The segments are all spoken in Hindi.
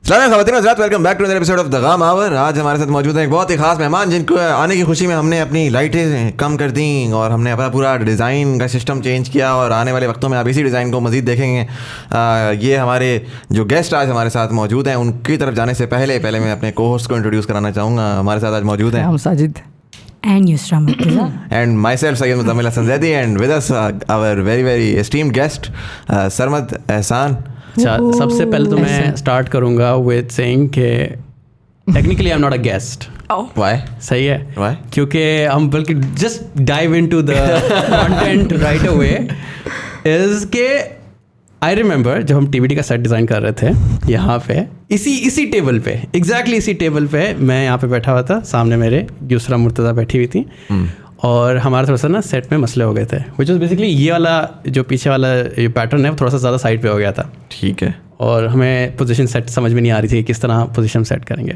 Welcome back to another episode of the gum hour. आज हमारे साथ मौजूद है एक बहुत ही खास मेहमान जिनको आने की खुशी में हमने अपनी लाइटें कम कर दी और हमने अपना पूरा डिज़ाइन का सिस्टम चेंज किया और आने वाले वक्तों में आप इसी डिज़ाइन को मज़ीद देखेंगे। ये हमारे जो गेस्ट आज हमारे साथ मौजूद हैं उनकी तरफ जाने से पहले मैं अपने को होस्ट को इंट्रोड्यूस कराना चाहूँगा। हमारे साथ आज मौजूद हैं हम Sajid and Yusra Murtaza and myself Sayyid Muzammil Hasan Zaidi and with us our very esteemed guest Sarmad एहसान। सबसे पहले तो मैं स्टार्ट करूंगा विद सेइंग कि technically I am not a guest. Why? सही है Why? क्योंकि हम बल्कि just dive into the content right away is के आई रिमेंबर जब हम टीवीडी का सेट डिज़ाइन कर रहे थे यहाँ पे इसी टेबल पे एग्जैक्टली इसी टेबल पे मैं यहाँ पे बैठा हुआ था, सामने मेरे युसरा मुर्तज़ा बैठी हुई थी और हमारा थोड़ा सा ना सेट में मसले हो गए थे विच इज़ बेसिकली ये वाला जो पीछे वाला ये पैटर्न है वो थोड़ा सा ज़्यादा साइड पे हो गया था। ठीक है। और हमें पोजीशन सेट समझ में नहीं आ रही थी कि किस तरह पोजीशन सेट करेंगे।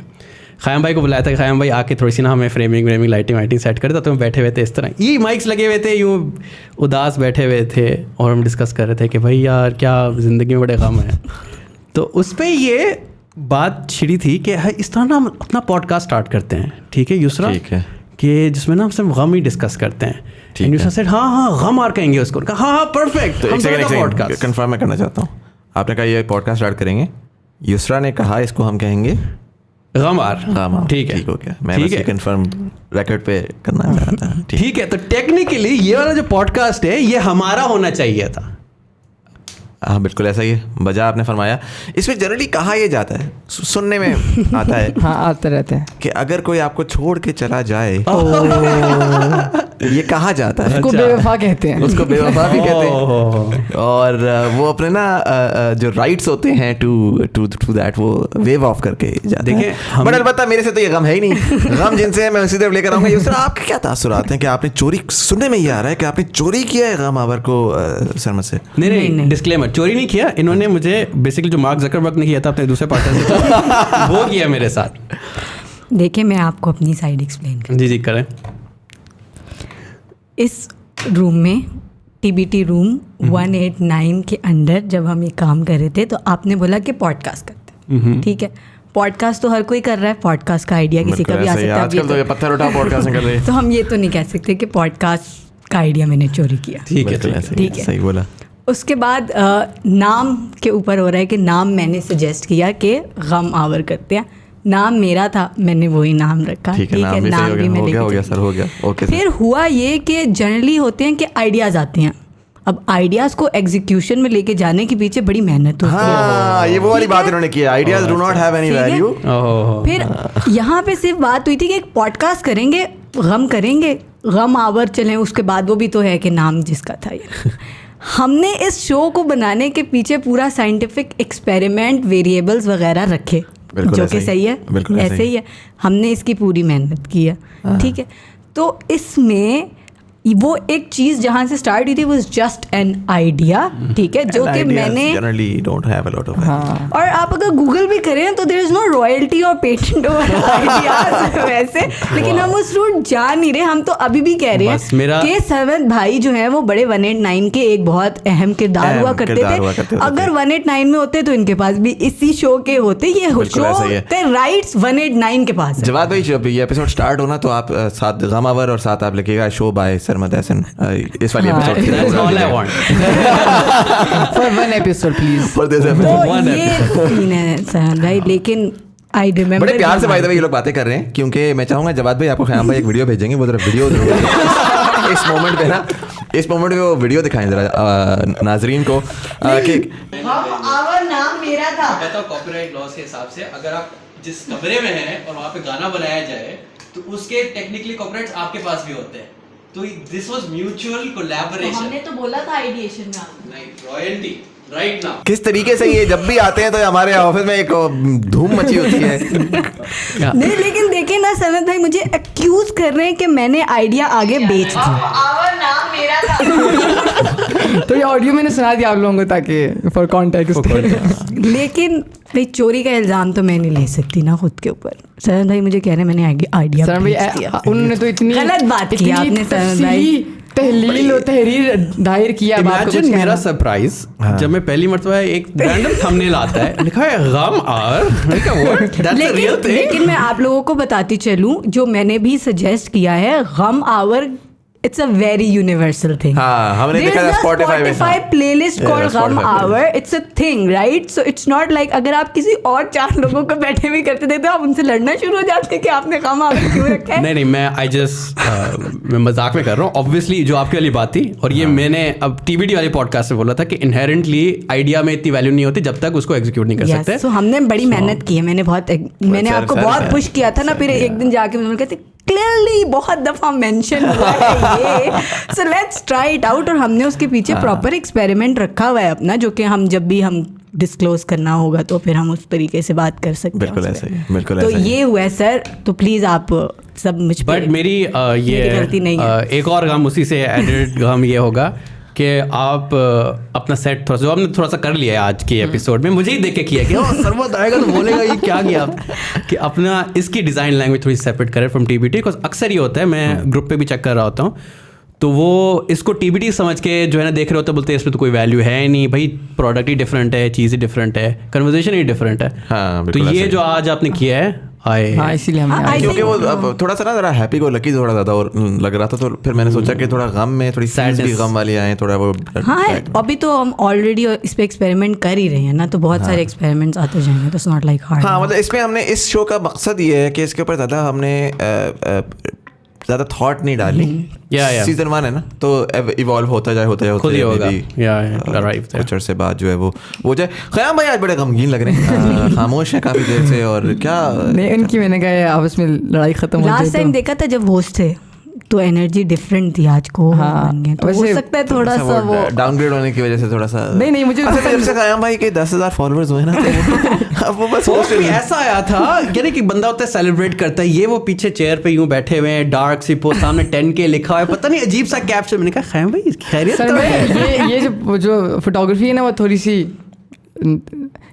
ख़याम भाई को बुलाया था कि ख़याम भाई आके थोड़ी सी ना हमें फ्रेमिंग लाइटिंग सेट करे। तो हम बैठे हुए थे इस तरह, ये माइक्स लगे हुए थे, यूँ उदास बैठे हुए थे और हम डिस्कस कर रहे थे कि भाई यार क्या ज़िंदगी में बड़े गम है। तो उस पर ये बात छिड़ी थी कि इस तरह ना हम अपना पॉडकास्ट स्टार्ट करते हैं, ठीक है युसरा, ठीक है, कि जिसमें ना हम सिर्फ गम ही डिस्कस करते हैं। एंड युसरा सेड हाँ गम आर कहेंगे उसको। हाँ परफेक्ट। तो एक कंफर्म मैं करना चाहता हूँ, आपने कहा ये पॉडकास्ट स्टार्ट करेंगे, युसरा ने कहा इसको हम कहेंगे गमार। ठीक है, ठीक हो गया। मैं बस कंफर्म रिकॉर्ड पे करना चाह रहा था। ठीक है। तो टेक्निकली ये वाला जो पॉडकास्ट है ये हमारा होना चाहिए था। हाँ बिल्कुल ऐसा ही है, बजा आपने फरमाया। इसमें जनरली कहा यह जाता है, सुनने में आता है हाँ आते रहते हैं कि अगर कोई आपको छोड़ के चला जाए ये कहा जाता है, उसको बेवफा कहते हैं, उसको बेवफा भी कहते हैं। और वो अपने ना जो राइट्स होते हैं टू दैट वो वेव ऑफ करके जाते हैं। बट अलबत्ता मेरे से तो ये गम है ही नहीं। गम जिनसे मैं उसी तरफ लेकर आऊँगा। युसरा आपके क्या तासुरात हैं कि आपने चोरी, सुनने में ये आ रहा है कि आपने चोरी किया है गम आवर को सरमद से? नहीं डिस्क्लेमर, चोरी नहीं किया। इन्होंने मुझे बेसिकली जो मार्क ज़करबर्ग ने किया था अपने दूसरे पार्टनर से वो किया मेरे साथ। देखिए मैं आपको अपनी साइड एक्सप्लेन कर। जी करें। इस रूम में टीबीटी रूम 189 के अंदर जब हम ये काम कर रहे थे तो आपने बोला कि पॉडकास्ट करते हैं, ठीक है। पॉडकास्ट तो हर कोई कर रहा है, पॉडकास्ट का आइडिया किसी का भी आ सकता है। आजकल तो ये पत्थर उठा पॉडकास्ट कर रहे हैं। तो हम ये तो नहीं कह सकते कि पॉडकास्ट का आइडिया मैंने चोरी किया। ठीक है सही बोला। उसके बाद नाम के ऊपर हो रहा है कि नाम मैंने सजेस्ट किया कि गम आवर करते हैं। नाम मेरा था, मैंने वही नाम रखा। ठीक है, नाम भी मैं लेके। फिर हुआ ये कि जनरली होते हैं कि आइडियाज़ आते हैं। अब आइडियाज़ को एग्जीक्यूशन में लेके जाने के पीछे बड़ी मेहनत होती है। ये वो वाली बात इन्होंने की है, ideas do not have any value. फिर यहाँ पे सिर्फ बात हुई थी कि एक पॉडकास्ट करेंगे, गम आवर चलें। उसके बाद वो भी तो है कि नाम जिसका था ये। हमने इस शो को बनाने के पीछे पूरा साइंटिफिक एक्सपेरिमेंट, वेरिएबल्स वगैरह रखे, जो कि सही है, ऐसे ही है। हमने इसकी पूरी मेहनत की है, ठीक है। तो इसमें वो एक चीज़ जहाँ से स्टार्ट हुई थी वो जस्ट एन आइडिया, ठीक है, जो कि मैंने और आप अगर गूगल भी करें तो देयर इज नो रॉयल्टी और पेटेंट ओवर आइडियाज वैसे। लेकिन हम उस रूट जा नहीं रहे। हम तो अभी भी कह रहे हैं कि सरमद भाई जो है वो बड़े 189 के एक बहुत अहम किरदार हुआ करते थे। अगर 189 में होते तो इनके पास भी इसी शो के होते। ये शो के राइट्स 189 के पास। जवाब भाई जब ये एपिसोड स्टार्ट होना तो आप साथ गम आवर और साथ आप लिखिएगा शो बाय सरमद एहसान। इस वाली episode That's all I want. for one episode please. For this episode. तो ये सीन है सरमद भाई। लेकिन आई रिमेंबर बड़े प्यार से भाई ये लोग बातें कर रहे हैं क्योंकि मैं चाहूंगा जवाब भाई आपको ख़याम भाई एक वीडियो भेजेंगे, वो जरा वीडियो इस मोमेंट पे वो वीडियो दिखाएं जरा नाजरीन को कि आवर नाम मेरा था। मैं तो कॉपीराइट लॉ के हिसाब से अगर आप जिस कमरे में हैं और वहाँ पे गाना बनाया जाए तो उसके टेक्निकली कॉपीराइट्स आपके पास भी होते हैं। तो दिस वाज म्यूचुअल कोलैबोरेशन। हमने तो बोला था आइडिएशन में नहीं रॉयल्टी राइट नाउ। किस तरीके से ये जब भी आते हैं तो हमारे ऑफिस में एक धूम मची होती है। नहीं लेकिन देखिए ना सरमद भाई मुझे एक्यूज कर रहे हैं कि मैंने आइडिया आगे बेच दी। आवर नाम मेरा था। तो ये ऑडियो मैंने सुना दिया आप लोगों को ताकि फॉर कॉन्टेक्स्ट। लेकिन भाई चोरी का इल्ज़ाम तो मैं नहीं ले सकती ना खुद के ऊपर। सरन भाई मुझे कह रहे हैं मैंने आइडिया सर भाई उन्होंने तो इतनी गलत बात की आपने सरन भाई। तहलील और तहरीर दायर किया। अब आपको इमेजिन कुछ मेरा कहना। सरप्राइज जब मैं पहली मर्तबा एक रैंडम थंबनेल आता है लिखा है गम आर, मैंने कहा what, that's a real thing. लेकिन मैं आप लोगों को बताती चलूं जो मैंने भी सजेस्ट किया है, gham hour it's a very universal thing. हाँ, हमने देखा था Spotify में, Spotify हाँ। Playlist Yeah, called gham Spotify hour, it's a thing right. So it's not like अगर आप किसी और 4 लोगों को बैठे हुए करते थे तो आप उनसे लड़ना शुरू हो जाते कि आपने गम आवर क्यों रखा है। नहीं मैं मैं मजाक में कर रहा हूँ ऑब्वियसली, जो आपकी वाली बात थी। और ये मैंने अब टीवीडी वाले पॉडकास्ट में बोला था कि इनहेरेंटली आइडिया में इतनी वैल्यू नहीं होती जब तक उसको एग्जीक्यूट नहीं कर सकते। सो हमने बड़ी मेहनत की है, मैंने आपको बहुत पुश किया था ना, फिर एक दिन जाके मैंने कहते क्लियरली बहुत दफा मेंशन हुआ है ये, so let's try it out. और हमने उसके पीछे प्रॉपर एक्सपेरिमेंट रखा हुआ है अपना, जो कि हम जब भी हम डिस्क्लोज करना होगा तो फिर हम उस तरीके से बात कर सकते हैं। बिल्कुल ऐसा ही, बिल्कुल तो ऐसा ही। ये हुआ है सर, तो प्लीज आप सब मुझ पे, बट मेरी मेरी गलती नहीं है। एक और गम उसी से एडेड गम ये होगा कि आप अपना सेट थोड़ा सा जो आपने थोड़ा सा कर लिया है आज के एपिसोड में, मुझे ही देख के किया कि सरवत आएगा तो बोलेगा ये क्या किया आप, कि अपना इसकी डिज़ाइन लैंग्वेज थोड़ी सेपरेट करें फ्रॉम टीबीटी। बिकॉज अक्सर ये होता है, मैं ग्रुप पे भी चेक कर रहा होता हूँ तो वो इसको टीबीटी समझ के जो है ना देख रहे होते बोलते हैं इसमें तो कोई वैल्यू है नहीं भाई, प्रोडक्ट ही डिफरेंट है, चीज़ ही डिफरेंट है, कन्वर्जेशन ही डिफरेंट है। हाँ, तो बिल्कुल ये ऐसा ही। जो आज आपने किया है हाँ इसीलिए हमने I क्योंकि वो think- अब थोड़ा सा ना जरा हैप्पी को लकी थोड़ा ज़्यादा और लग रहा था, तो फिर मैंने सोचा कि थोड़ा गम में थोड़ी सैड भी Sadness. गम वाली आए, थोड़ा वो हाँ अभी तो हम ऑलरेडी इस पे एक्सपेरिमेंट कर ही रहे हैं ना, तो बहुत सारे एक्सपेरिमेंट्स आते जाएंगे, तो इट्स नॉट लाइक हार्ड। हाँ, मतलब इसमें हमने इस शो का मकसद ये है कि इसके ऊपर ज़्यादा हमने ज़्यादा थॉट नहीं डाली। या। सीजन 1 है ना, तो इवॉल्व होता जाए खुद ही होगा। या राइट कुछ अर्से बाद जो है वो जाए। ख़याम भाई आज बड़े गमगीन लग रहे हैं, खामोश है काफ़ी देर से, और क्या नहीं उनकी मैंने कहा आपस में लड़ाई खत्म हो लास्ट जाए टाइम देखा था जब होस्ट थे तो एनर्जी डिफरेंट थी, आज को हाँ, बन गए, तो हो वैसे सकता है थोड़ा सा वो डाउनग्रेड होने की वजह से थोड़ा सा। नहीं मुझे अच्छा, जब से ख़याम भाई के 10,000 फॉलोअर्स हुए ना, तो अब वो बस होस्ट कोई ऐसा आया था यानी कि बंदा होता है सेलिब्रेट करता है, ये वो पीछे चेयर पे यूं बैठे हुए हैं, डार्क सी पोस्ट, सामने 10K लिखा है, पता नहीं अजीब सा कैप्शन। मैंने कहा खैम भाई खैरियत सर तो मैं है? ये जो फोटोग्राफी है ना वो थोड़ी सी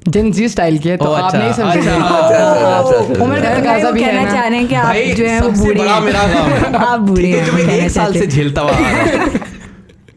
जेनजी स्टाइल की है, तो ओ, आप अच्छा, नहीं समझे। अच्छा, उम्र का मैं तकाजा वो भी है कहना ना। चाह रहे हैं कि आप भाई जो है वो सबसे बूढ़े बड़ा हैं। मेरा काम है। आप बूढ़े ठीक है, हैं, जो मैं कहना 1 साल चाहते से हैं। झेलता हुआ आ रहा हूं।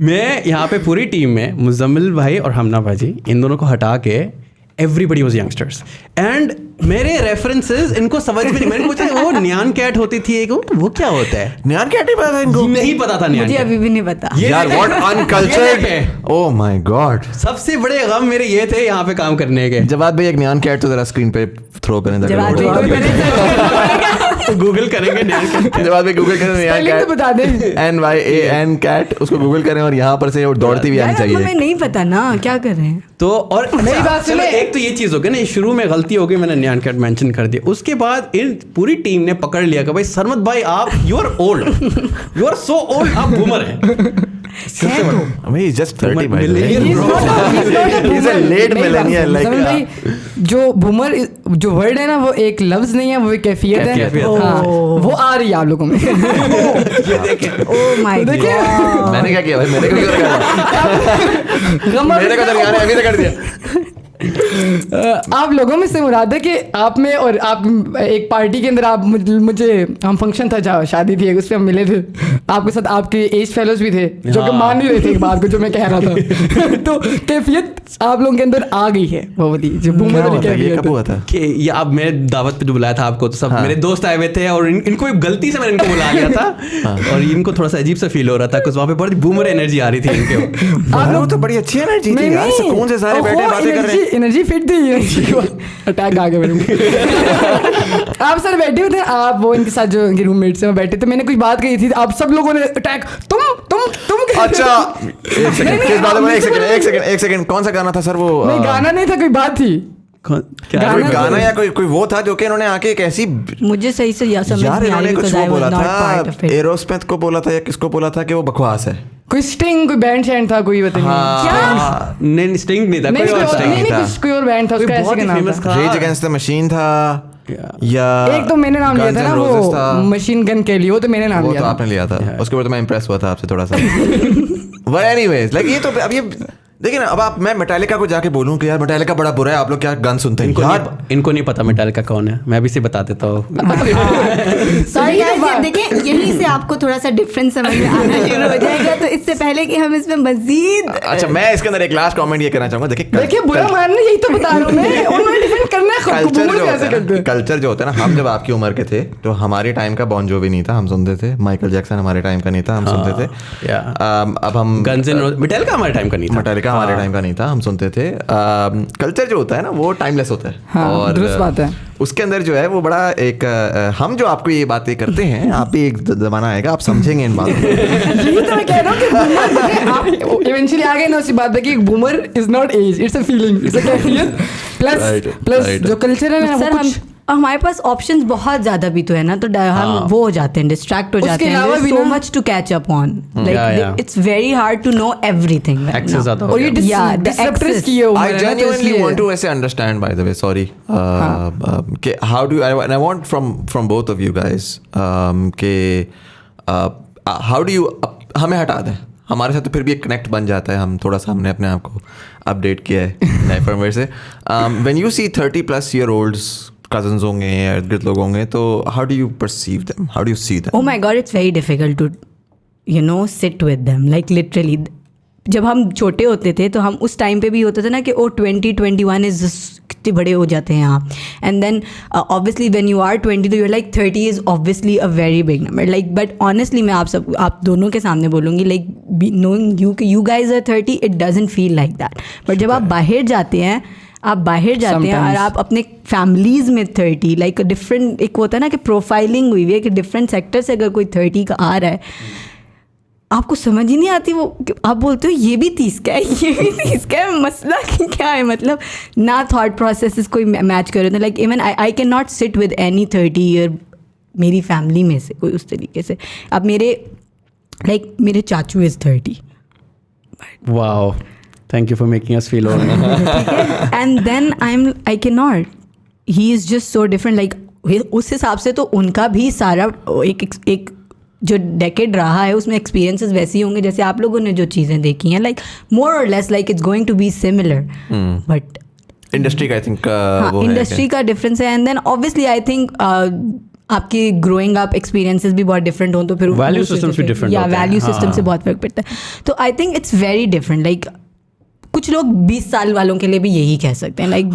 मैं यहाँ पे पूरी टीम में मुजम्मिल भाई और हमना भाजी इन दोनों को हटा के एवरीबडी वाज यंगस्टर्स, एंड मेरे रेफरेंसेस इनको समझ में नहीं। मैंने पूछा वो न्यान कैट होती थी एक, वो क्या होता है? न्यान क्या नहीं पता था इनको? नहीं पता था न्यान मुझे कैट। अभी भी नहीं पता। ये यार देखें, व्हाट ये अनकल्चर्ड, देखें। Oh my God. सबसे बड़े गम मेरे ये थे यहाँ पे काम करने के। जवाब भाई एक न्यान कैट तो जरा स्क्रीन पे थ्रो करें, जवाब गूगल करेंगे न्यान कैट। जवाब भाई गूगल करें न्यान Spelling तो बता दें। कैट, NYAN कैट, उसको गूगल करें और यहाँ पर से वो दौड़ती हुई आनी यार हमें चाहिए। नहीं पता ना क्या कर रहे हैं। तो और मेरी अच्छा, बात चलो, सुने। एक तो ये चीज हो गई ना, शुरू में गलती हो गई, मैंने न्यान कैट मेंशन कर दिया। उसके बाद इन पूरी टीम ने पकड़ लिया कि भाई सरमत भाई आप you are old, you are so old, आप बूमर हैं। He is just 30 by the way. Millennial, He's bro. not a He's a boomer. late मेरी बात millennial, सुनो, like, समझ भाई, जो बूमर जो वर्ड है ना वो एक लफ्ज नहीं है, वो एक कैफियत है। कैफियत। हाँ, वो आ रही है आप लोगों में। ये देखें, ओह माय गॉड। मैंने क्या किया भाई, मेरे को क्यों कर मेरे को दरमियान है, अभी से कर दिया। आप लोगों में से मुराद है कि आप में, और आप एक पार्टी के अंदर आप मुझे हम फंक्शन था जहाँ शादी थी उस पर हम मिले थे, आपके साथ आपके एज फेलोज भी थे जो कि हाँ। मान नहीं रहे थे एक बात को जो मैं कह रहा था। तो कैफियत आप लोगों के अंदर आ गई है, वो वाली जो बूमर क्या वाली हुआ था? ये कैफियत कब है। हुआ था? कि ये अब मैं दावत पे जो बुलाया था आपको, तो सब मेरे दोस्त आए हुए थे और इनको एक गलती से मैंने इनको बुला लिया था, और इनको थोड़ा सा अजीब सा फील हो रहा था कुछ वहाँ पे बड़ी बूमर एनर्जी आ रही थी इनके। आप लोग तो बड़ी अच्छी एनर्जी थी यार, सुकून से सारे बैठे बातें कर रहे हैं। एनर्जी फिट थी, अटैक आ गया मेरे को। आप सर बैठे हुए थे, आप वो इनके साथ जो इनके रूममेट से बैठे थे, मैंने कोई बात कही थी, आप सब लोगों ने अटैक तुम अच्छा एक सेकंड, किस बात में? एक सेकंड, कौन सा गाना था सर वो? नहीं गाना नहीं था, कोई बात थी। क्या कोई गाना या कोई वो था जो कि इन्होंने आके एक ऐसी, मुझे सही से समझ यार नहीं आ इन्होंने रही कुछ because वो I was बोला not part था, of it. एरोस्मिथ को बोला था या किसको बोला था कि वो बकवास है। कोई स्टिंग, कोई बैंड शैंड था, कोई बताइए। हाँ, नहीं स्टिंग नहीं था, नहीं कोई और कोई था। नहीं, नहीं, कुछ कोई और बैंड था, कोई उसका ऐसे बहुत का ही नाम फेमस था। था। रेज अगेंस्ट द मशीन था या एक तो मैंने नाम लिया Guns था ना, N' Roses वो था। मशीन गन के लिए, वो तो मैंने नाम वो लिया तो था। आपने लिया था, उसके बाद तो मैं इम्प्रेस हुआ था आपसे थोड़ा सा। बट एनीवेज लाइक ये तो अब ये देखिए ना, अब आप मैं मेटालिका को जाके बोलूं कि यार मेटालिका बड़ा बुरा है, आप लोग क्या गन सुनते हैं यार? इनको नहीं पता मेटालिका कौन है, मैं अभी से बता देता हूँ। सॉरी गाइस, देखिए यहीं से आपको थोड़ा सा डिफरेंस समझ में आना शुरू हो जाएगा, तो इससे पहले कि हम इसमें मजीद अच्छा, मैं इसके अंदर एक लास्ट कमेंट ये करना चाहूंगा। देखिए बुरा मानना, यही तो बता रहा हूँ मैं, उन्होंने डिफेंड करना है खुद को, बूमर कैसे करते हैं? कल्चर जो होता है ना, हम जब आपकी उम्र के थे तो हमारे टाइम का बॉन जोवी नहीं था, हम सुनते थे। माइकल जैक्सन हमारे टाइम का नहीं था, हम सुनते थे। अब हम गन्स एंड रोज़ेस, मेटालिका हमारे टाइम का नहीं था, मेटालिका हमारे टाइम का नहीं था, हम सुनते थे। कल्चर जो होता है ना वो टाइमलेस होता है। हाँ, और दुरुस्त बात है। उसके अंदर जो है वो बड़ा एक हम जो आपको ये बातें करते हैं, आप भी एक जमाना आएगा आप समझेंगे इन बातों को। यही तो मैं कह रहा हूँ कि बूमर, आप इवेंचुअली आ गए ना उसी बात पे कि boomer is not age, it's a feeling, it's a कैफियत। प्लस जो कल्चर है ना, सर हम हमारे पास ऑप्शंस बहुत ज्यादा भी तो है ना, तो हम वो हो जाते हैं, डिस्ट्रैक्ट हो जाते हैं, so much to catch up on, like it's very hard to know everything. Access ज्यादा हो और ये डिसरप्रेस किए हुए I genuinely want to ऐसे understand, by the way, sorry, कि how do and I want from both of you guys कि how do you हमें हटा दें, हमारे साथ तो फिर भी एक कनेक्ट बन जाता है, हम थोड़ा सा हमने अपने आप को अपडेट किया है नए फर्मवेयर से। when you see 30+ cousins होंगे या इर्द लोग होंगे, तो how do you perceive them, how do you see them? Oh my god, it's very difficult to sit with them, like literally। जब हम छोटे होते थे तो हम उस टाइम पे भी होता था ना कि 20-21 इज कितने बड़े हो जाते हैं आप, and then obviously when you are 20 तो you are like 30 is obviously a very big number, like but honestly मैं आप दोनों के सामने बोलूँगी, लाइक नोइंग यू कि you guys are 30, it doesn't feel like that. But जब आप बाहर जाते हैं और आप अपने फैमिलीज में 30, लाइक डिफरेंट, एक होता है ना कि प्रोफाइलिंग हुई हुई है कि डिफरेंट सेक्टर से अगर कोई 30 का आ रहा है, आपको समझ ही नहीं आती वो, आप बोलते हो ये भी 30 का है, ये भी 30 का है, मसला क्या है? मतलब ना थॉट प्रोसेसेस कोई मैच कर रहे थे, like even I can not sit with any 30 year मेरी फैमिली में से कोई उस तरीके से। अब मेरे चाचू is 30। Wow, thank you for making us feel old. And then I can not, he is just so different, like उस हिसाब से तो उनका भी सारा एक जो डेकेड रहा है उसमें एक्सपीरियंसेस वैसे ही होंगे जैसे आप लोगों ने जो चीज़ें देखी हैं, लाइक मोर और less like it's going to be similar. But industry का आई थिंक हाँ, इंडस्ट्री का डिफरेंस है, and then obviously I think आपकी ग्रोइंग अप एक्सपीरियंसेस भी बहुत डिफरेंट हों, तो फिर वैल्यू सिस्टम से डिफरेंट, या वैल्यू सिस्टम से बहुत फर्क पड़ता है। तो I think it's very different, like कुछ लोग 20 साल वालों के लिए भी यही कह सकते हैं, like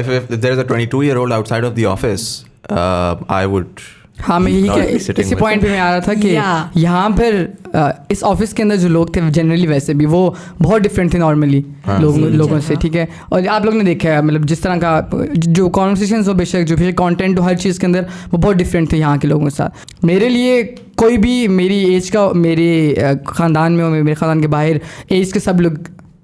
if there is a 22-year-old outside of the office, I would हाँ, मैं यही इसी पॉइंट पे मैं आ रहा था कि यहाँ पर इस ऑफिस के अंदर जो लोग थे जनरली वैसे भी वो बहुत डिफरेंट थे नॉर्मली लोगों से, ठीक है। और आप लोग ने देखा है मतलब जिस तरह का जो कॉन्वर्सेशन हो, बेशक जो भी कंटेंट हो, हर चीज़ के अंदर वो बहुत डिफरेंट थे यहाँ के लोगों के साथ। मेरे लिए कोई भी मेरी एज का, मेरे ख़ानदान में हो, मेरे ख़ानदान के बाहर एज के सब लोग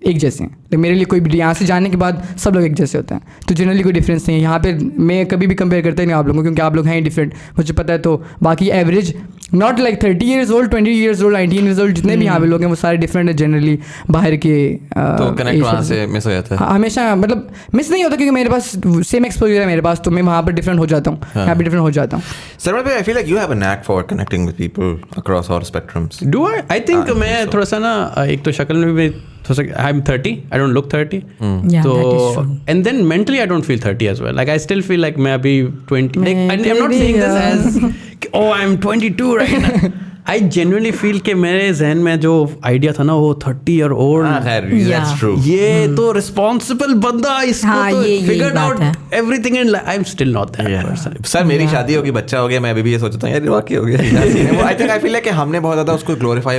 एक जैसे हैं, तो मेरे लिए कोई भी यहाँ से जाने के बाद सब लोग एक जैसे होते हैं, तो जनरली कोई डिफरेंस नहीं है यहाँ पे। मैं कभी भी कंपेयर करता ही नहीं आप लोगों को, क्योंकि आप लोग हैं डिफरेंट, मुझे पता है। तो बाकी average not like 30 years old, 20 years old, 19 years old, जितने भी यहाँ पे लोग हैं वो सारे डिफरेंट है जनरली बाहर के। तो कनेक्ट वहाँ से मिस हो जाता है हमेशा, मतलब मिस नहीं होता, क्योंकि मेरे पास सेम एक्सपोजर है मेरे पास, तो मैं वहाँ पर डिफरेंट हो जाता हूँ, यहाँ पे डिफरेंट हो जाता हूँ। Sir I feel like you have a knack for connecting with people across all spectrums. Do I think मैं थोड़ा सा ना, एक तो शक्ल में भी थोड़ा सा, I am 30, I don't look 30, so and then mentally I don't feel 30 as well, like I still feel like मैं अभी 20, like I'm not saying this as oh I'm 22 right now, I genuinely feel कि मेरे जहन में जो आइडिया था ना वो 30 year old, that's true, ये तो रिस्पॉन्सिबल बंदा, इसको तो figured out everything in life, I'm still not that person। Sir मेरी शादी होगी, बच्चा हो गया, मैं अभी भी ये सोचता हूँ यार वाकई हो गया। I think I feel like कि हमने बहुत ज़्यादा उसको ग्लोरीफाई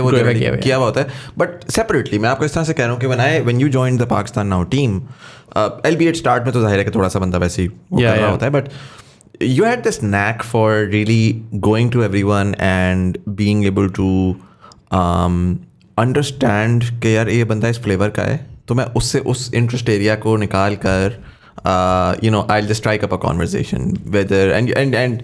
किया हुआ होता है। बट सेपरेटली मैं आपको इस तरह से कह रहा हूँ कि when you joined the Pakistan Now team, albeit start में तो जाहिर है कि थोड़ा सा बंदा वैसे ही कर रहा होता है, but you had this knack for really going to everyone and being able to understand कि यार ये बंदा इस फ्लेवर का है, तो मैं उससे उस इंटरेस्ट एरिया को निकाल कर I'll just strike up a conversation whether and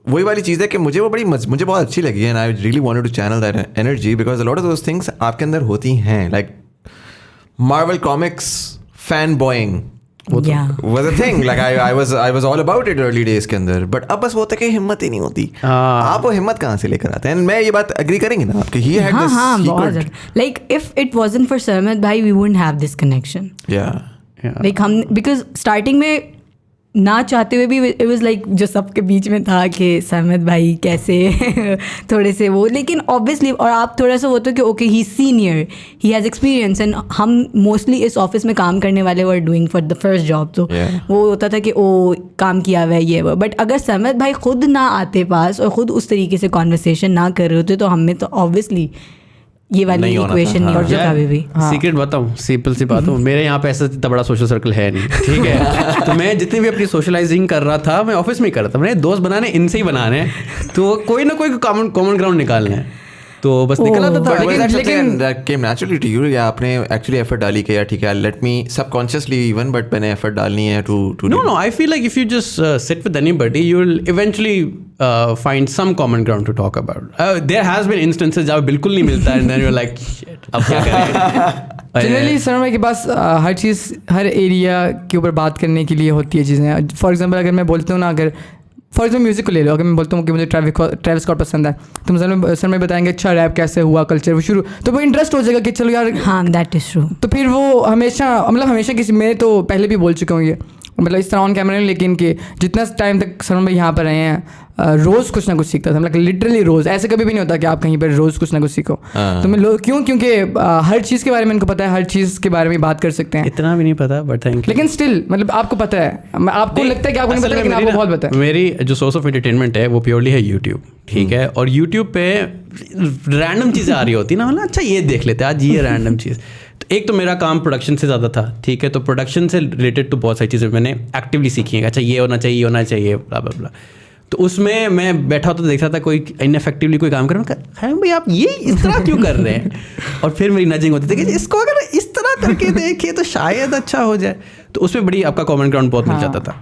वही वाली चीज़ है कि मुझे बहुत अच्छी लगी है, and I really wanted to channel that energy because a lot of those things आपके अंदर होती हैं, like Marvel Comics fan boying was a thing. Like I was all about it early days के अंदर, but अब बस वो होता है कि हिम्मत ही नहीं होती. आप वो हिम्मत कहाँ से लेकर आते हैं? मैं ये बात agree करेंगे ना आपके, he had this. हाँ, बहुत ज़्यादा. Like if it wasn't for Sarmad bhai, we wouldn't have this connection. Yeah. Like because starting में ना चाहते हुए भी it was like जो सबके बीच में था कि सरमद भाई कैसे थोड़े से वो, लेकिन obviously और आप थोड़ा सा वो तो कि okay he senior, he has experience, and हम mostly इस ऑफिस में काम करने वाले were doing for the first job, तो वो होता था कि ओ काम किया हुआ है ये वो. बट अगर सरमद भाई खुद ना आते पास और ख़ुद उस तरीके से कॉन्वर्सेशन ना कर रहे होते तो हमें तो ऑब्वियसली ये वाली इक्वेशन नहीं होती कभी भी. सीक्रेट बताऊँ, सिंपल सी बात हूँ, मेरे यहाँ पे ऐसा इतना बड़ा सोशल सर्कल है नहीं, ठीक है. तो मैं जितनी भी अपनी सोशलाइजिंग कर रहा था मैं ऑफिस में ही कर रहा था. मैंने दोस्त बनाने इनसे ही बनाने, तो कोई ना कोई कॉमन ग्राउंड निकालना है, तो बस निकला था. लेकिन that came naturally to you, या आपने actually effort डाली कि यार ठीक है let me subconsciously even, but मैंने effort डालनी है to No, I feel like if you just sit with anybody, you will eventually find some common ground to talk about. There has been instances जहाँ बिल्कुल नहीं मिलता है, and then you're like shit, अब क्या करें. जनरली सरमद भाई के पास हर चीज़ हर एरिया के ऊपर बात करने के लिए होती है चीज़ें. फॉर एग्जांपल अगर मैं बोलता हूँ ना, अगर फॉर एग्जाम्पल म्यूज़िक को ले लो, अगर मैं बोलता हूँ कि मुझे ट्रैविस स्कॉट पसंद है, तो सर में बताएंगे अच्छा रैप कैसे हुआ, कल्चर वो शुरू, तो वो इंटरेस्ट हो जाएगा कि चलो यार. हाँ, दैट इज़ ट्रू. तो फिर वो हमेशा किसी, मैं तो पहले भी बोल चुका हूँ ये, मतलब इस तरह ऑन कैमरा नहीं, लेकिन कि जितना टाइम तक सरमद भाई यहाँ पर रहे हैं रोज़ कुछ ना कुछ सीखता था. मतलब लिटरली रोज़, ऐसे कभी भी नहीं होता कि आप कहीं पर रोज़ कुछ ना कुछ सीखो. तो मैं क्योंकि हर चीज़ के बारे में इनको पता है, हर चीज़ के बारे में बात कर सकते हैं. इतना भी नहीं पता, बट थैंक यू. लेकिन स्टिल मतलब आपको पता है, आपको लगता है कि आपको नहीं पता, लेकिन आपको बहुत पता है. मेरी जो सोर्स ऑफ एंटरटेनमेंट है वो प्योरली है यूट्यूब, ठीक है. और यूट्यूब पे रैंडम चीज़ें आ रही होती ना, मतलब अच्छा ये देख लेते हैं आज ये रैंडम चीज़. तो एक तो मेरा काम प्रोडक्शन से ज़्यादा था, ठीक है. तो प्रोडक्शन से रिलेटेड तो बहुत सारी चीज़ें मैंने एक्टिवली सीखी हैं. अच्छा ये होना चाहिए ब्ला ब्ला ब्ला. तो उसमें मैं बैठा तो देख रहा था कोई इनफेक्टिवली कोई काम कर रहा है, भाई आप ये इस तरह क्यों कर रहे हैं. और फिर मेरी नजिंग होती थी कि इसको अगर इस तरह करके देखे तो शायद अच्छा हो जाए. तो उसमें बड़ी आपका कॉमन ग्राउंड बहुत मिल जाता था.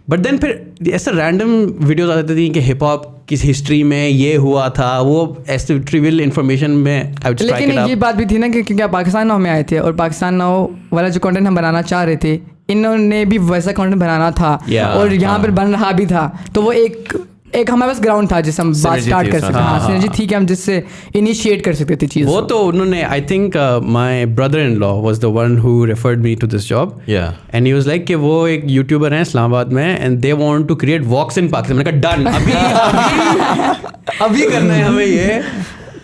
बट देन फिर ऐसे रैंडम वीडियोज आती थी कि हिप हॉप किस हिस्ट्री में ये हुआ था, वो ऐसे ट्रिवियल इन्फॉर्मेशन में. लेकिन ये बात भी थी ना कि क्योंकि आप पाकिस्तान नाउ में आए थे, और पाकिस्तान नाउ वाला जो कंटेंट हम बनाना चाह रहे थे, इन्होंने भी वैसा कंटेंट बनाना था, और यहाँ पर बन रहा भी था. तो वो एक हमारे पास ग्राउंड था जिससे हम बात स्टार्ट कर सकते हैं. सिनर्जी थी कि हम जिससे इनिशिएट कर सकते थे चीज़. वो तो उन्होंने, I think my brother in law was the one who referred me to this job, and he was like कि वो एक यूट्यूबर हैं इस्लामाबाद में, and they want to create Vox in Pakistan. मैंने कहा डन, अभी करना है हमें ये,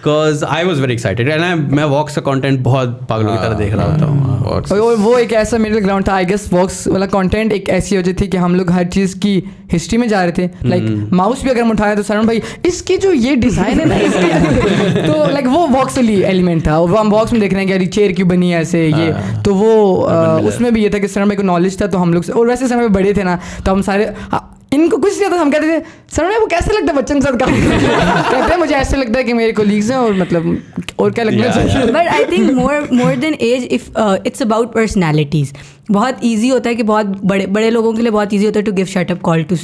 because I was very excited. And मैं वॉक्स का कंटेंट बहुत पागलों की तरह देख रहा होता हूँ. और वो एक ऐसा मिडिल ग्राउंड था, आई गेस. वॉक्स वाला कंटेंट एक ऐसी वजह थी कि हम लोग हर चीज़ की हिस्ट्री में जा रहे थे. लाइक माउस भी अगर हम उठाए तो सरमद भाई इसकी जो ये डिज़ाइन है ना तो लाइक वो वॉक्स वाली एलिमेंट था. वो हम वॉक्स में देख रहे हैं कि यार चेयर क्यों बनी है ऐसे ये. तो वो उसमें भी ये था कि सरमद भाई को नॉलेज था, तो हम लोग, और वैसे सरमद भाई बड़े थे ना, तो हम सारे इनको कुछ नहीं आता, हम कहते थे सर मैं वो कैसे लगता है बच्चन के साथ काम कहते हैं मुझे ऐसे लगता है कि मेरे कोलीग्स हैं, और मतलब और क्या लगता है. But I think more than age, if it's about personalities. बहुत ईजी होता है कि बहुत बड़े लोगों के लिए बहुत ईजी होता है to give shut up call to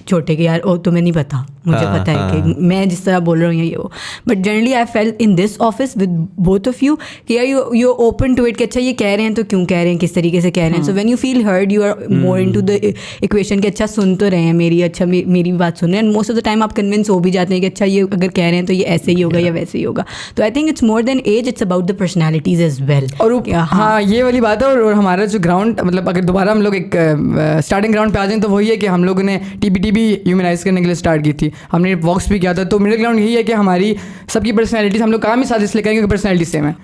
छोटे के, यार ओ तुम्हें नहीं पता, मुझे पता है कि मैं जिस तरह बोल रहा हूँ ये वो. But generally I felt in this office with both of you कि यार यू ओपन टू इट कि अच्छा ये कह रहे हैं तो क्यों कह रहे हैं, किस तरीके से कह रहे हैं. So when you feel heard you are more into the equation कि अच्छा सुन तो रहे हैं मेरी, अच्छा मेरी भी बात सुन रहे हैं. And most of the time आप कन्विंस हो भी जाते हैं कि अच्छा ये अगर कह रहे हैं तो ये ऐसे ही होगा या वैसे ही होगा. तो I think it's more than age, it's about the personalities as well. और हाँ ये वाली बात है. और हमारा जो ग्राउंड, मतलब अगर दोबारा हम लोग एक स्टार्टिंग ग्राउंड पे आ जाएं तो वही है कि हम लोगों ने TBT भी ह्यूमनाइज करने के लिए स्टार्ट की थी, हमने वॉक्स भी किया था. तो मिडिल ग्राउंड यही है कि हमारी सबकी पर्सनैलिटीज, हम लोग काम ही साथ इसलिए करेंगे कि पर्सनैलिटी सेम है.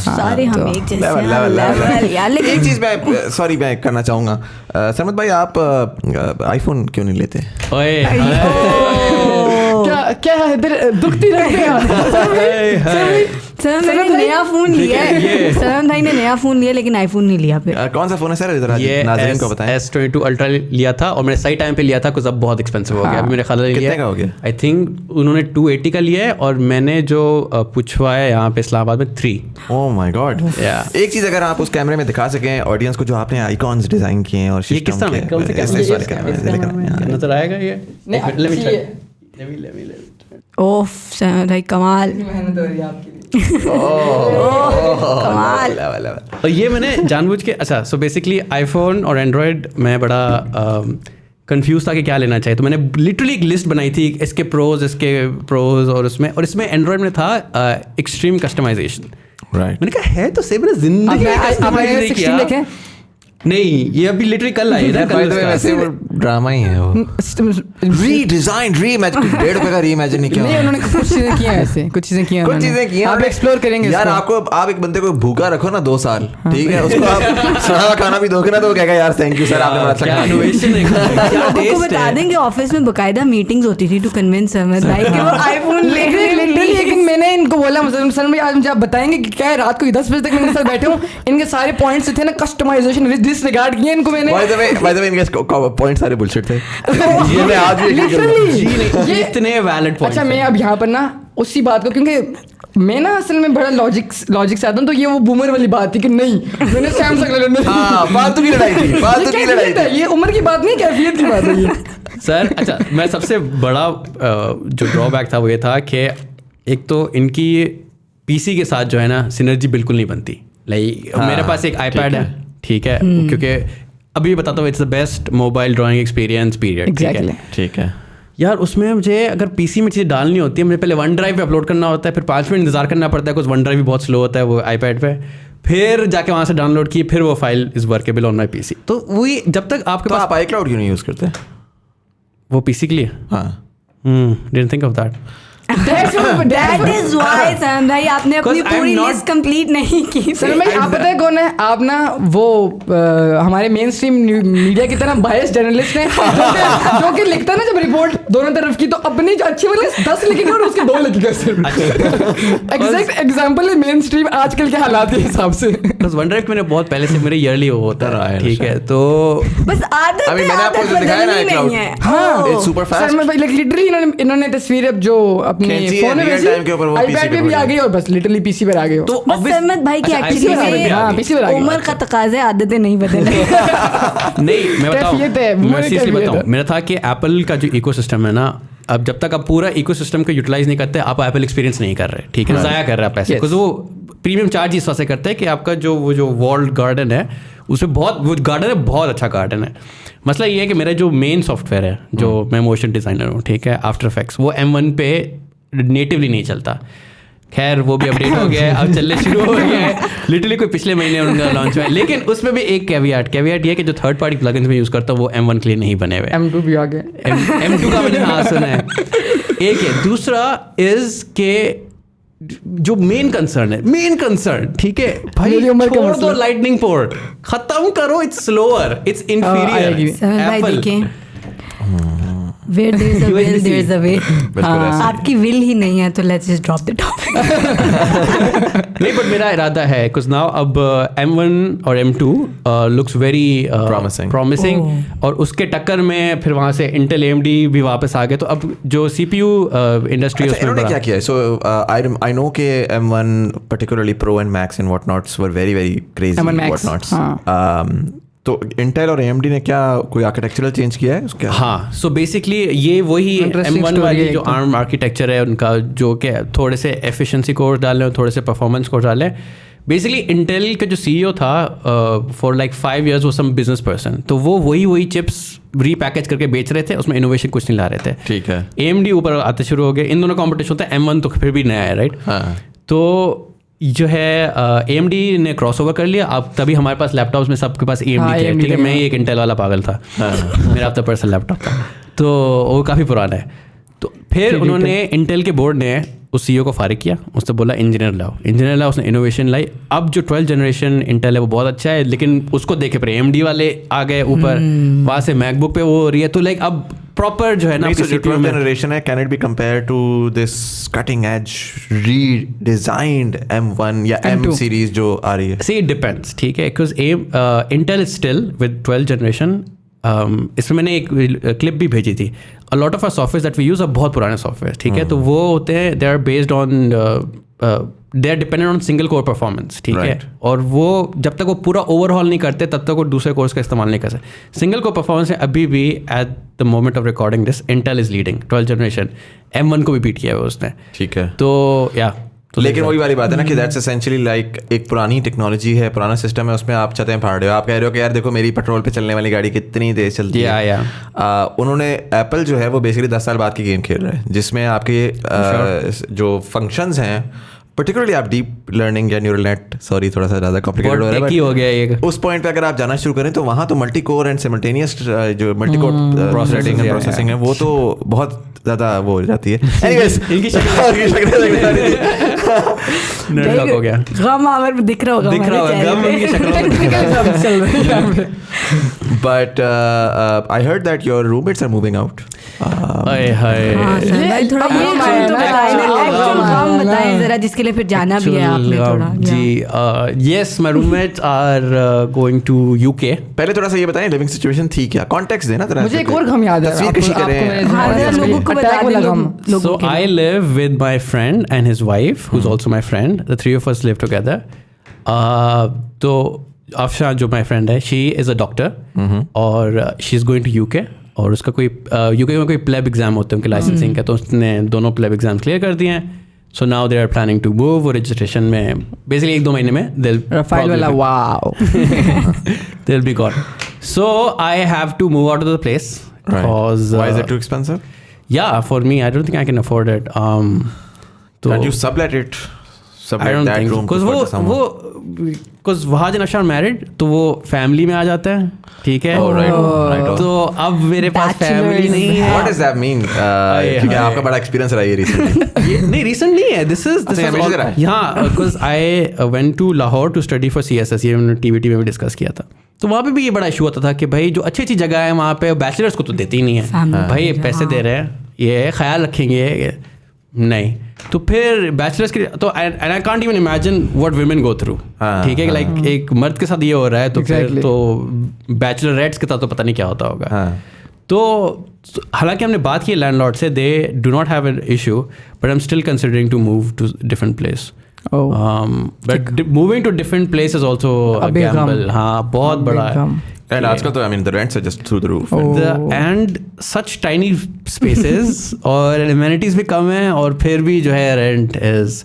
सारे हम एक जैसे हैं. एक चीज़ मैं सॉरी मैं करना चाहूँगा, सरमद भाई आप आईफोन क्यों नहीं लेते? क्या इधर दुखती रहती है. सर मैंने नया फ़ोन लिया है, सरमद भाई ने नया फ़ोन लिया लेकिन आईफोन नहीं लिया. फिर कौन सा फ़ोन है सर? ये नाज़रीन को बताएं. S22 अल्ट्रा लिया था, और मैंने सही टाइम पे लिया था कुछ, अब बहुत एक्सपेंसिव हो गया. अभी मेरे ख्याल कितने का हो गया? आई थिंक उन्होंने 280 का लिया है, और मैंने जो पूछवाया यहाँ पे इस्लामाबाद में 3. Oh my God. एक चीज़ अगर आप उस कैमरे में दिखा सकें ऑडियंस को, जो आपने आइकॉन्स डिज़ाइन किए हैं और सिस्टम नजर आएगा ये. ओफ भाई कमाल. मेहनत हो रही है आपके लिए. कमाल। और ये मैंने जानबूझ के, अच्छा सो बेसिकली आईफोन और एंड्रॉयड में बड़ा कंफ्यूज था कि क्या लेना चाहिए, तो मैंने लिटरली एक लिस्ट बनाई थी इसके प्रोज और इसमें एंड्रॉयड में था एक्सट्रीम कस्टमाइजेशन। राइट, मैंने कहा है तो सही, मैंने जिंदगी में customize नहीं किया। नहीं, ये अभी लिटरली कल आई ना, कल वैसे वो ड्रामा ही है वो। रीडिजाइन, ₹1.5 का रीइमेजिन नहीं किया नहीं, उन्होंने कुछ चीजें की हैं ऐसे, कुछ चीजें की हैं उन्होंने। आप एक्सप्लोर करेंगे यार। इसको। आप एक बंदे को भूखा रखो ना 2 साल, ठीक है, उसको आप सड़ा हुआ खाना भी दोगे ना तो वो कहेगा यार थैंक यू सर, आपने बड़ा अच्छा क्या खाना दिया। innovation है, क्या आपको taste बता है। देंगे ऑफिस में बकायदा मीटिंग्स होती थी टू कन्विंस अहमद भाई कि वो आईफोन लिटरली एक दिन मैंने इनको बोला, मतलब सर भाई आज मुझे आप बताएंगे कि क्या है, रात को 10 बजे तक मेरे साथ बैठे हूँ, इनके सारे पॉइंट्स थे ना कस्टमाइजेशन डिसरिगार्ड किए इनको मैंने। By the way, इनके पॉइंट सारे बुलशिट थे। ये मैं आज भी agree करूंगा। जी नहीं, ये इतने वैलिड पॉइंट। अच्छा, मैं अब यहाँ पर ना उसी बात को, क्योंकि मैं ना असल में बड़ा लॉजिक से आता हूँ, तो ये वो बूमर वाली बात थी कि नहीं मैंने सैमसंग ले लिया। हाँ, फालतू की लड़ाई थी, फालतू की लड़ाई थी। ये उम्र की बात नहीं, कैफियत की बात है ये। सर अच्छा, मैं सबसे बड़ा जो ड्रॉबैक था वो ये था कि एक तो इनकी पीसी के साथ जो है ना सिनर्जी बिल्कुल नहीं बनती। लाइक मेरे पास एक आईपैड है, ठीक है, क्योंकि अभी बताता हूँ it's the best mobile drawing experience period. ठीक है यार, उसमें मुझे अगर पीसी में चीज़ें डालनी होती है, मुझे पहले वन ड्राइव पे अपलोड करना होता है, फिर 5 मिनट इंतजार करना पड़ता है, कुछ वन ड्राइव भी बहुत स्लो होता है वो आईपैड पे, फिर जाके वहाँ से डाउनलोड की, फिर वो file is workable on my PC. तो वही जब तक आपके तो पास आप iCloud क्यों नहीं यूज करते? वो पीसी के लिए, didn't think of that. That is why Sam भाई आपने अपनी Because I'm पूरी not- लिस्ट कंप्लीट नहीं की। सर भाई आप पता है कौन है आप ना, वो हमारे मेन स्ट्रीम मीडिया की तरह बायस जर्नलिस्ट हैं जो कि लिखता है ना जब रिपोर्ट दोनों तरफ की, तो अपनी जो अच्छी वाली 10 लिखेगा और उसके 2 लिखेगा सिर्फ। एग्जैक्ट एग्जांपल है मेन स्ट्रीम आजकल के हालात के हिसाब से। बस वन ड्राइव मैंने बहुत पहले से मेरे ईयरली वो होता रहा है, ठीक है, तो बस आदत अभी है, मैंने आपको आदत जो दिखाया ना बदलनी iCloud, नहीं है। हाँ, it's super fast। सर मैं भाई लिटरली इन्होंने तस्वीर अब जो अपने खींची है, फोन में real time के ऊपर वो PC आईपैड पे पे भी आ पड़ गई और बस लिटरली पीसी पर आ गई हो। तो बस अहमद भाई की अच्छा, एक्चुअली PC पे भी आ गई। PC पर आ गई। उम्र का तकाजा, आदतें नहीं बदले। नहीं मैं कैफियत है, बताऊँ, वो मैं सीरियसली कैफियत बताऊँ, है। मेरा था कि एप्पल का जो इकोसिस्टम है ना, अब जब तक आप पूरा इकोसिस्टम को यूटिलाइज नहीं करते, आप एप्पल एक्सपीरियंस नहीं कर रहे, ठीक है, ज़ाया कर रहे हैं पैसे, Yes. बिकॉज वो प्रीमियम चार्ज इस वजह से करते हैं कि आपका जो वो जो वॉल्ड गार्डन है उसमें वो गार्डन है, बहुत अच्छा गार्डन है। मसला ये है कि मेरा जो मेन सॉफ्टवेयर है, जो मैं मोशन डिज़ाइनर हूँ, ठीक है, आफ्टर इफेक्ट्स, वो M1 पे नेटिवली नहीं चलता। खैर वो भी अपडेट हो गया है, अब चलने शुरू हो गया है, लिटरली कोई पिछले महीने उनका लॉन्च हुआ है, लेकिन उसमें भी एक कैवियाट ये है कि जो थर्ड पार्टी प्लगइन्स में यूज़ करता हूँ वो M1 के लिए नहीं बने हुए। M2 भी आ गया। M2 का मैंने हाँ सुना है, एक है। दूसरा इज के जो मेन कंसर्न, ठीक है भाई, मेरी उम्र का छोड़ मसला। दो लाइटनिंग पोर्ट, खत्म करो, it's slower, it's I agree. Inferior. Sam भाई देखें, where there is a will there is a way। बिल्कुल ऐसे। आपकी विल ही नहीं है तो let's just drop the topic. नहीं, बट मेरा इरादा है कुछ नाउ अब M1 और M2 लुक्स वेरी प्रॉमिसिंग, और उसके टक्कर में फिर वहाँ से इंटेल AMD भी वापस आ गए, तो अब जो CPU इंडस्ट्री है उसमें इन्होंने बड़ा क्या किया है? So I know कि M1 particularly Pro and Max and whatnots were very crazy M1 Max, whatnots। तो Intel और AMD ने क्या कोई आर्किटेक्चरल चेंज किया है उसके? हाँ, सो बेसिकली ये वही Interesting M1 story वाली है जो एकदम। ARM आर्किटेक्चर है उनका, जो कि थोड़े से एफिशिएंसी कोर्स डाले और थोड़े से परफॉर्मेंस कोर्स डाले। बेसिकली इंटेल का जो CEO था फॉर लाइक 5 years वो सम बिजनेस पर्सन, तो वो वही चिप्स रीपैकेज करके बेच रहे थे, उसमें इनोवेशन कुछ नहीं ला रहे थे, ठीक है। AMD ऊपर आते शुरू हो गए, इन दोनों कॉम्पिटिशन होता है, M1 तो फिर भी नया है, राइट। हाँ। तो जो है AMD ने क्रॉस ओवर कर लिया, अब तभी हमारे पास लैपटॉप्स में सबके पास AMD हाँ, थे, AMD ठीक है, थे, मैं ही एक इंटेल वाला पागल था, मेरा अब तो पर्सनल लैपटॉप था, तो वो काफ़ी पुराना है। तो फिर उन्होंने इंटेल के बोर्ड ने उस CEO को फारिग किया, उसने बोला इंजीनियर लाओ, उसने इनोवेशन लाई। अब जो 12th जनरेशन इंटेल है वो बहुत अच्छा है, लेकिन उसको देखे पर AMD वाले आ गए ऊपर, वहाँ से मैकबुक पे वो हो रही है, तो लाइक अब प्रॉपर जो है ना जो 12th generation है, can it be compared to this cutting edge redesigned M1 या M M2 series जो आ रही है? See, it depends, ठीक है, because Intel is still with 12th generation। इसमें मैंने एक क्लिप भी भेजी थी, a lot of our software that we use अब बहुत पुराने सॉफ्टवेयर, ठीक है, तो वो होते हैं, they are based on, they are dependent on single core performance, ठीक है, और वो जब तक वो पूरा ओवरहॉल नहीं करते तब तक वो दूसरे कोर्स का इस्तेमाल नहीं कर सकते। सिंगल कोर परफॉर्मेंस है अभी भी at the moment of recording this Intel is leading, 12th generation M1 को भी बीट किया है उसने, ठीक है। तो या लेकिन वही वाली बात है ना कि दैट्स एसेंशियली लाइक एक पुरानी टेक्नोलॉजी है, पुराना सिस्टम है, उसमें आप चाहते हैं फाड़ रहे हो। आप कह रहे हो कि यार देखो मेरी पेट्रोल पे चलने वाली गाड़ी कितनी तेज चलती है। उन्होंने एप्पल जो है वो बेसिकली 10 साल बाद की गेम खेल रहा है, जिसमें आपके जो फंक्शंस हैं, पर्टिकुलरली आप डीप लर्निंग या न्यूरल नेट, सॉरी थोड़ा सा ज़्यादा कॉम्प्लिकेटेड हो रहा है, हो गया ये। उस पॉइंट पे अगर आप जाना शुरू करें तो वहाँ तो मल्टी कोर एंड सिमल्टेनियस जो मल्टी कोर प्रोसेसिंग है वो तो बहुत ज़्यादा वो हो जाती है। Anyways, इनकी नर्ड हो गया। गम आवर दिख रहा होगा, गम उनकी शक्ल में। But I heard that your roommates are moving out. बताएं जरा, जिसके लिए फिर जाना भी है आपने थोड़ा। जी, yes, my roommates are going to UK. पहले थोड़ा सा ये बताएं लिविंग सिचुएशन थी क्या, कॉन्टेक्स्ट देना जरा। मुझे एक और गम याद है, तस्वीर कशी करें। लोगों को बता दें। So I live with my friend and his wife, who's also my friend. The three of us live together. तो Afshan जो my friend है, she is a doctor और she's going to UK. और उसका कोई UK में कोई प्लेब एग्जाम होते हैं उनके लाइसेंसिंग का, तो उसने दोनों प्लेब एग्जाम्स क्लियर कर दिए हैं। So now they are planning to move. वो रजिस्ट्रेशन में बेसिकली 1-2 महीने में रफाइल वाला wow they'll be gone. So I have to move out of the place because Why is it too expensive? Yeah, for me, I don't think I can afford it. Can you sublet it? I don't think because वहाँ जब I'm married तो वो फैमिली में आ जाता है, ठीक है। तो अब मेरे पास फैमिली नहीं है। What does that mean? क्योंकि आपका बड़ा एक्सपीरियंस रहा है ये रिसेंटली। नहीं, रिसेंट नहीं है, दिस इज यहाँ because I went to Lahore to study for CSS, ये हमने TVT में भी डिस्कस किया था। तो वहाँ पे भी ये बड़ा इशू होता था कि भाई जो अच्छी अच्छी जगह है वहाँ पे बैचलर्स को तो देते ही नहीं है, भाई पैसे दे रहे हैं, ये ख्याल रखेंगे नहीं। तो फिर बैचलर्स के तो and I can't even imagine what women go through, ठीक है। लाइक एक मर्द के साथ ये हो रहा है तो फिर तो बैचलरेट्स के साथ तो पता नहीं क्या होता होगा। तो हालांकि हमने बात की लैंडलॉर्ड से, they do not have an issue, but I am still considering to move to different place. But moving to different place is also gamble. हाँ, बहुत बड़ा है। And आजकल तो I mean the rents are just through the roof. And such tiny spaces और amenities भी कम हैं, और फिर भी जो है rent is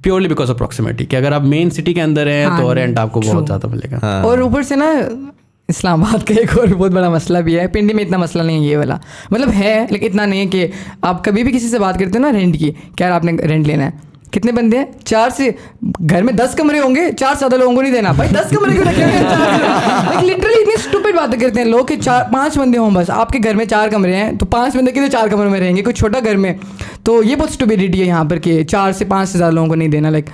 purely because of proximity, कि अगर आप मेन सिटी के अंदर हैं तो rent आपको बहुत ज़्यादा मिलेगा। और ऊपर से ना इस्लामाबाद का एक और बहुत बड़ा मसला भी है। पिंडी में इतना मसला नहीं है ये वाला, मतलब है लेकिन इतना नहीं है कि आप कभी भी किसी से बात करते हो ना रेंट की, क्या आपने रेंट लेना है, कितने बंदे हैं, 4 से घर में 10 कमरे होंगे, 4 से ज़्यादा लोगों को नहीं देना भाई। 10 कमरे क्यों रखे हैं? लिटरली इतनी स्टूपिड बातें करते हैं लोग कि 4-5 बंदे हों बस। आपके घर में 4 कमरे हैं तो 5 बंदे कितने 4 कमरों में रहेंगे, कोई छोटा घर में। तो ये बहुत स्टूपिडिटी है यहाँ पर कि 4 से 5 से ज़्यादा लोगों को नहीं देना, लाइक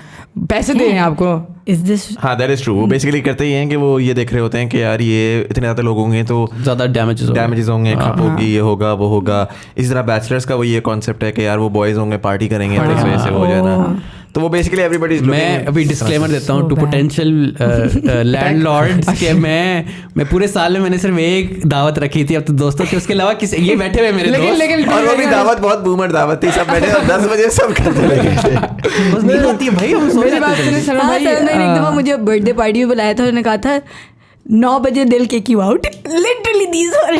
पैसे दे रहे हैं आपको। Is this? हाँ, that is true. वो बेसिकली करते ही हैं कि वो ये देख रहे होते हैं कि यार ये इतने ज़्यादा लोग होंगे तो ज़्यादा डैमेजेस होंगे, खप होगी, ये होगा वो होगा। इसी तरह बैचलर्स का वो ये कॉन्सेप्ट है कि यार वो बॉयज़ होंगे, पार्टी करेंगे, तो इस वजह से हो जाना। तो वो बेसिकली एवरीबॉडी। मैं अभी डिस्क्लेमर देता हूँ टू पोटेंशियल लैंडलॉर्ड्स के मैं पूरे साल में मैंने सिर्फ एक दावत रखी थी अब तो दोस्तों की, उसके अलावा किसी ये बैठे हुए मेरे दोस्त। लेकिन और वो भी दावत बहुत बूमर दावत थी, सब बैठे 10 बजे सब करते लगे थे। बस नींद आती है भाई, हम सो जाते हैं। एक दफ़ा मुझे बर्थडे पार्टी में बुलाया था, उन्होंने कहा था 9 बजे they'll kick you out. Literally these are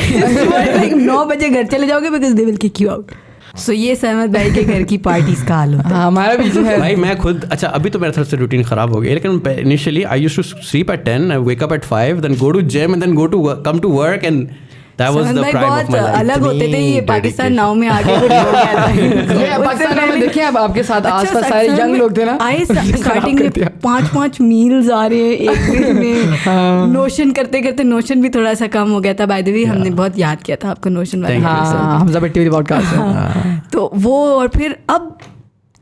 9 बजे घर चले जाओगे because they will kick you out. सो ये सहमत भाई के घर की पार्टीज का हाल होता है। हमारा भी जो है भाई, मैं खुद अच्छा अभी तो मेरा तरफ से रूटीन खराब हो गया, लेकिन initially I used to sleep at 10, I wake up at 5, then go to gym and then go to come to work, and that was the prime of my life. अलग होते थे ये पाकिस्तान नाउ में आगे कुछ हो गया था। पाकिस्तान में देखिए अब आपके साथ आसपास सारे यंग लोग थे ना, आए स्टार्टिंग में 5-5 मील्स आ रहे हैं एक दिन में। नोशन करते करते नोशन भी थोड़ा सा कम हो गया था। बाय द वे हमने बहुत याद किया था आपको नोशन वाले। हाँ, हमजा भट्टी वाली पॉडकास्ट। तो वो और फिर अब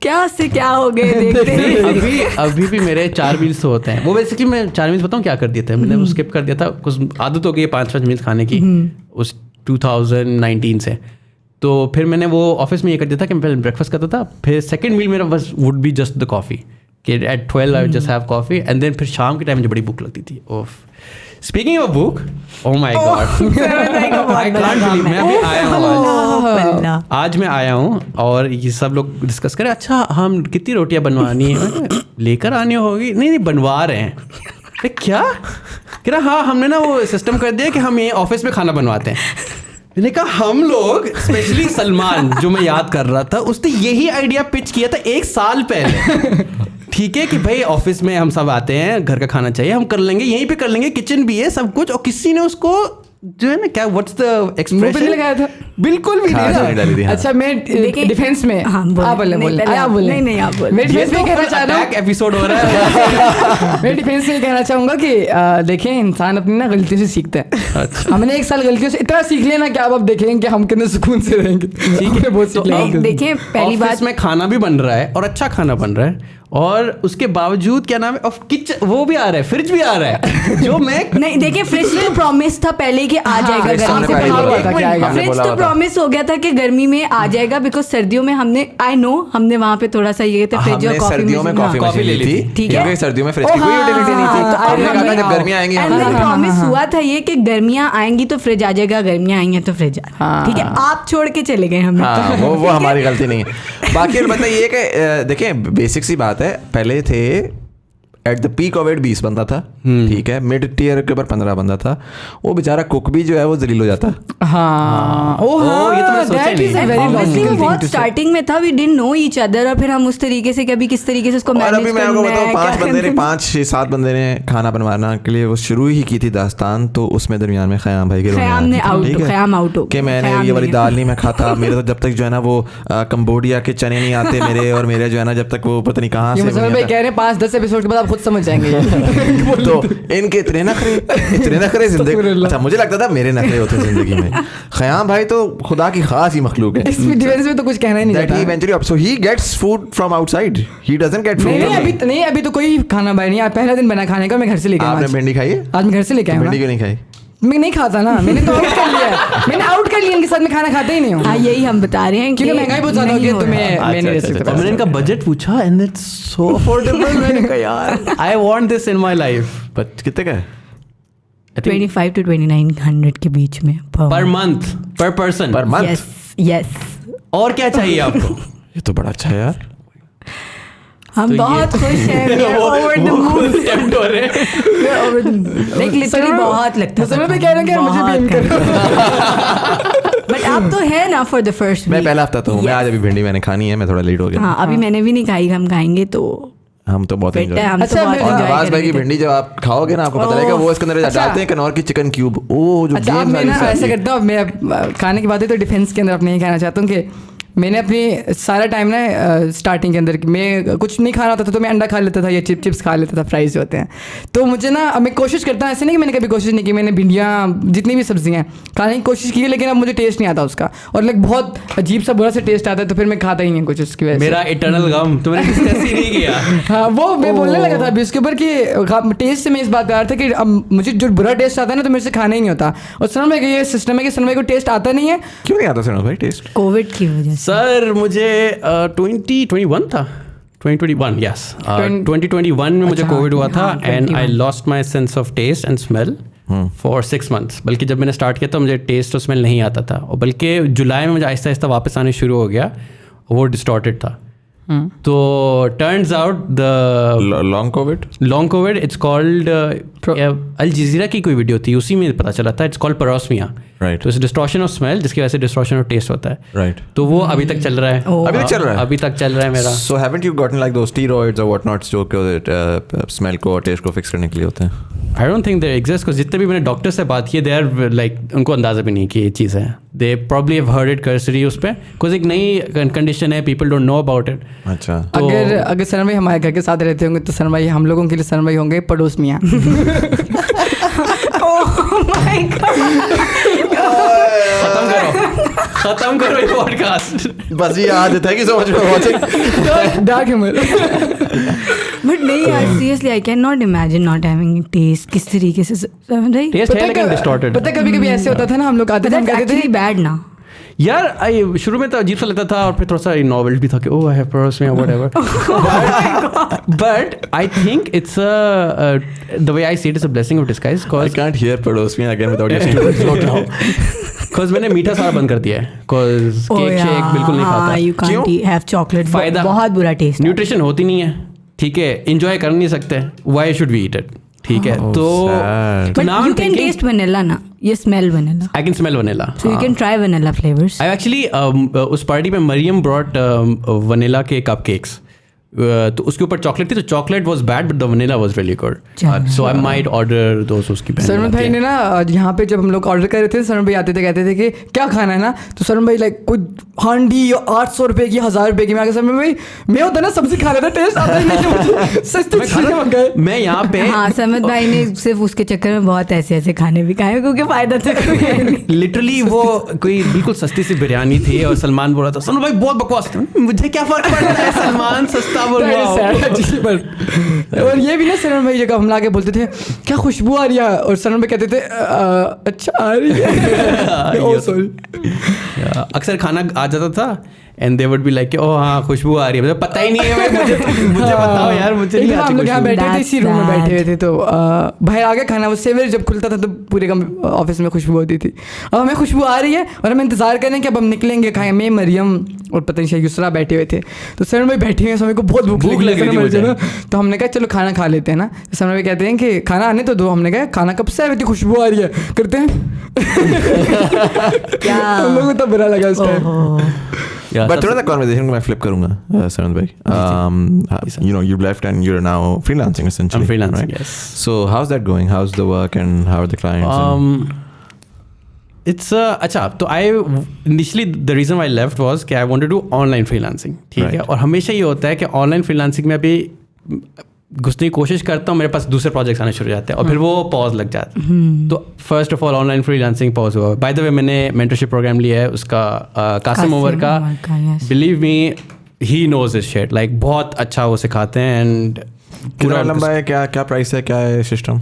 क्या से क्या हो गए देखते हैं। अभी भी मेरे 4 मील्स होते हैं। वो बेसिकली मैं 4 मील्स बताऊँ क्या कर दिया था मैंने, वो स्किप कर दिया था, कुछ आदत हो गई 5-5 मील्स खाने की उस 2019 से। तो फिर मैंने वो ऑफिस में ये कर दिया था कि मैं पहले ब्रेकफास्ट करता था, फिर सेकंड मील मेरा बस would be just the coffee, कि at 12 I just have coffee, and then फिर शाम के टाइम मुझे बड़ी भूख लगती थी। ओफ, स्पीकिंग ऑफ भूख, oh my God, I can't believe मैं अभी आया हूँ आज मैं आया हूँ और ये सब लोग डिस्कस करें, अच्छा हम कितनी रोटियां बनवानी है, लेकर आनी होगी, नहीं बनवा रहे हैं। क्या कह रहा, हाँ हमने ना वो सिस्टम कर दिया कि हम ये ऑफिस में खाना बनवाते हैं। मैंने कहा हम लोग स्पेशली सलमान जो मैं याद कर रहा था उसने यही आइडिया पिच किया था 1 साल पहले। ठीक है कि भाई ऑफिस में हम सब आते हैं, घर का खाना चाहिए, हम कर लेंगे, यहीं पे कर लेंगे, किचन भी है सब कुछ। और किसी ने उसको जो है ना क्या व्हाट्स द एक्सप्रेशन लगाया था, बिल्कुल भी नहीं डाली थी। अच्छा मैं डिफेंस में आप बोले नहीं आप बोले। मैं डिफेंस में कहना चाह रहा हूँ, एपिसोड हो रहा है। मैं डिफेंस में कहना चाहूंगा कि देखें इंसान अपनी ना गलतियों से सीखता है। हमने 1 साल गलतियों से इतना सीख लिया ना कि अब देखेंगे कि हम कितने सुकून से रहेंगे। ठीक है, बहुत सीख लिया। देखें पहली बात में खाना भी बन रहा है और अच्छा खाना बन रहा है, और उसके बावजूद क्या नाम है ऑफ किचन वो भी आ रहा है, फ्रिज भी आ रहा है जो मैं नहीं देखिए फ्रिज तो प्रॉमिस था पहले कि आ जाएगा गर्मी से। फ्रिज तो प्रॉमिस हो गया था कि गर्मी में आ जाएगा, बिकॉज सर्दियों में हमने वहाँ पे थोड़ा सा ये थे फ्रिज और सर्दियों में कॉफी ले ली थी, ठीक है, क्योंकि सर्दियों में फ्रिज की कोई यूटिलिटी नहीं थी। तो हमने कहा जब गर्मियां आएंगी प्रॉमिस हुआ था ये कि गर्मियां आएंगी तो फ्रिज आ जाएगा, गर्मियां आएंगी तो फ्रिज ठीक है। आप छोड़ के चले गए हमें, वो हमारी गलती नहीं है। बाकी मतलब ये कि देखें बेसिक सी बात है, पहले थे एट द पीक ऑफ 20 बंदा था, ठीक है, मिड टियर के ऊपर 15 बंदा था। वो बेचारा कुक भी जो है वो जलील हो जाता। ये तो मैं सोचा नहीं। बहुत स्टार्टिंग में था, we didn't know each other, और फिर हम उस तरीके से कभी किस तरीके से उसको मैनेज करना है। 5-6-7 बंदे ने खाना बनवाना के लिए वो शुरू ही की थी दास्तान। तो उसमें दरमियान में ख़याम भाई के ख़याम आउट हो कि मैंने ये वाली दाल नहीं मैं खाता। मेरे तो जब तक जो है ना वो कंबोडिया के चने नहीं आते मेरे, और मेरे जो है ना जब तक वो पता नहीं कहाँ से कह रहे 5-10 एपिसोड के बाद आप खुद समझ जाएंगे। तो इनके इतने नखरे जिंदगी। अच्छा मुझे लगता था मेरे नखरे होते जिंदगी में। ख़याम भाई तो खुदा की खास ही मखलूक है। इसमें डिफेंस में तो कुछ कहना ही नहीं जाता। He eventually so he gets food from outside. He doesn't get food. नहीं अभी तो कोई खाना भाई नहीं, पहला दिन बना खाने का, मैं घर से लेके आया। आपने भिंडी खाई है? आज मैं घर से लेके आया। भिंडी क्यों नहीं खाई? मैं नहीं खाता ना, मैंने तो आउट कर लिया है। मैंने आउट कर लिया, इनके साथ में खाना खाता ही नहीं हूँ। हाँ यही हम बता रहे हैं क्योंकि महंगाई बहुत ज्यादा हो गई है, तो मैं नहीं रह सकता। मैंने इनका बजट पूछा एंड इट्स सो अफोर्डेबल। मैंने कहा यार I want this in my life. But कितने का है? 25 to 2900 के बीच में पर मंथ, पर पर्सन, पर मंथ। यस। और क्या चाहिए आपको? ये तो बड़ा अच्छा है यार। हम बहुत खुश हैं, over the moon. Like literally बहुत लगता है। समय पे कह रहे हैं कि मुझे भी इन करो। बट आप तो है ना फॉर द फर्स्ट। मैं पहला हफ्ता तो हूँ। मैं आज अभी भिंडी मैंने खानी है, मैं थोड़ा लेट हो गया। हाँ अभी मैंने भी नहीं खाई, हम खाएंगे तो हम तो बहुत एंजॉय। अच्छा नवाज भाई की भिंडी जब आप खाओगे ना आपको पता लगेगा, वो इसके अंदर डालते हैं कनौर की चिकन क्यूब। ओ जो अच्छा मैं ना ऐसा करता हूँ, मैं खाने की बात है तो डिफेंस के अंदर अपने ये कहना चाहता हूँ कि मैंने अपनी सारा टाइम ना स्टार्टिंग के अंदर मैं कुछ नहीं खा रहा था तो मैं अंडा खा लेता था या चिप्स खा लेता था, फ्राइज जो होते हैं। तो मुझे ना मैं कोशिश करता हूँ, ऐसे नहीं कि मैंने कभी कोशिश नहीं की, मैंने भिंडियाँ जितनी भी सब्जियाँ खाने की कोशिश की, लेकिन अब मुझे टेस्ट नहीं आता उसका, और लाइक बहुत अजीब सा बुरा सा टेस्ट आता है, तो फिर मैं खाता ही नहीं कुछ उसकी वजह से। मेरा इटर्नल गम तुमने डिस्कस ही नहीं किया। हाँ वो मैं बोलने लगा था अभी उसके ऊपर कि टेस्ट से मैं इस बात कर रहा था कि अब मुझे जो बुरा टेस्ट आता है ना तो मेरे से खाना ही नहीं होता। और सनम भाई ये सिस्टम है कि सनम भाई को टेस्ट आता नहीं है। क्यों नहीं आता सनम भाई टेस्ट? कोविड की वजह से। सर मुझे 2021 था, 2021 यस 2021 में मुझे कोविड हुआ था and I lost my sense of taste and smell for 6 months। बल्कि जब मैंने स्टार्ट किया तो मुझे टेस्ट और स्मेल नहीं आता था, और बल्कि जुलाई में मुझे आहिस्ता आहिस्ता वापस आने शुरू हो गया, वो डिस्टॉर्टेड था। तो turns out the long COVID it's called Al Jazeera की कोई वीडियो थी उसी में पता चला था, इट्स कॉल्ड पेरोस्मिया। राइट। तो इट्स डिस्टॉर्शन ऑफ स्मेल जिसकी वजह से डिस्टॉर्शन ऑफ टेस्ट होता है। राइट। तो वो अभी तक चल रहा है। अभी तक चल रहा है मेरा। So haven't you gotten like those steroids or whatnot जो स्मेल को और टेस्ट को फिक्स करने के लिए होते हैं? I don't think they exist because जितने भी मैंने डॉक्टर से बात की, they are like उनको अंदाजा भी नहीं कि ये चीज़ है। They probably have heard it cursory उस पर, because एक नई कंडीशन है, people don't know about it। अच्छा। अगर सनम भाई हमारे घर के साथ रहते होंगे तो सनम भाई हम लोगों के लिए सनम भाई होंगे पड़ोस मियाँ। खत्म करो ये पॉडकास्ट। बस ये आदत है कि समझ में वाचिंग डार्क ह्यूमर। बट नहीं यार seriously I can not imagine not having taste किस तरीके से टेस्ट है लेकिन डिस्टॉर्टेड। पता कभी कभी ऐसे होता था ना, हम लोग आते थे हम कहते थे बैड ना यार। शुरू में तो अजीब सा लगता था और फिर थोड़ा सा नॉवेल्टी भी था कि oh I have parosmia whatever. But I think it's the way I see it is a blessing of disguise because I can't hear parosmia again without your stupid slow down. Because मैंने मीठा सारा बंद कर दिया है, बिकॉज़ केक शेक बिल्कुल नहीं खाता। यू कांट हैव चॉकलेट, बहुत बुरा टेस्ट, न्यूट्रिशन होती नहीं है, ठीक है, एंजॉय कर नहीं सकते, why should we eat it? ठीक है, तो But now you I'm can thinking taste vanilla ना, you smell vanilla. I can smell vanilla. So you can try vanilla flavors. I actually उस पार्टी में मरियम brought vanilla के cupcakes. तो उसके ऊपर चॉकलेट थी, तो chocolate was bad but the vanilla was really good, so I might order those उसकी बहन। सरमन भाई ने ना यहाँ पे जब हम लोग ऑर्डर कर रहे थे, सरमन भाई आते थे कहते थे कि क्या खाना है ना, तो सरमन भाई लाइक कुछ हांडी 800 रुपए की 1000 रुपए की, मैं सरमन भाई मैं होता ना सब्जी खा लेता, टेस्ट आता ही नहीं मुझे, सस्ती चीजें मंगाए मैं यहाँ पे। हाँ, समद भाई ने सिर्फ उसके चक्कर में बहुत ऐसे ऐसे खाने भी खाए क्योंकि फायदा था लिटरली वो कोई बिल्कुल सस्ती सी बिरयानी थी और सलमान बोल रहा था सलमान भाई बहुत बकवास था, मुझे क्या फर्क पड़ता है, सलमान सस्ता बोल रहा है। और ये भी ना सरमन भाई जगह हम लाके बोलते थे क्या खुशबू आ रही है, और सरमन भाई कहते थे अच्छा आ रही है। Oh sorry. अक्सर खाना आ जाता था and they would be like oh हाँ खुशबू आ रही है, मुझे पता ही नहीं है, मुझे बताओ यार, मुझे नहीं आती। हम लोग यहाँ खुशबू। बैठे थे, इसी रूम में बैठे हुए थे, तो बाहर आ गया खाना, वो सेवेर जब खुलता था तो पूरे ऑफिस में खुशबू होती थी। अब हमें खुशबू आ रही है और हम इंतजार कर रहे हैं कि अब हम निकलेंगे खाएं। मैं मरियम और पता नहीं युसरा बैठे हुए थे, तो सरमन भाई बैठे हुए, समय को बहुत भूख लग रही थी ना, तो हमने कहा चलो खाना खा लेते हैं ना। तो सरमन भाई कहते हैं कि खाना आने तो दो, हमने कहा खाना कब से इतनी खुशबू आ रही है, करते हैं क्या हम लोगों को तो बुरा लगा उस टाइम। But थोड़ा सा conversation को मैं flip करूँगा सरमन भाई, you know you've left and you're now freelancing essentially. I'm freelancing, right? yes. So how's that going? How's the work and how are the clients? It's अच्छा, तो I initially the reason why I left was कि I wanted to do online freelancing, ठीक है, Right. और हमेशा ये होता है कि online freelancing में अभी घुसने की कोशिश करता हूँ, मेरे पास दूसरे प्रोजेक्ट्स आने शुरू हो जाते हैं और फिर वो पॉज लग जाता है। तो first of all online freelancing pause हुआ। बाय द वे मैंने मेंटरशिप प्रोग्राम लिया है उसका, कासिम ओवर का, believe me he knows this shit, like बहुत अच्छा वो सिखाते हैं। एंड कितना लंबा है, क्या क्या प्राइस है, क्या है सिस्टम?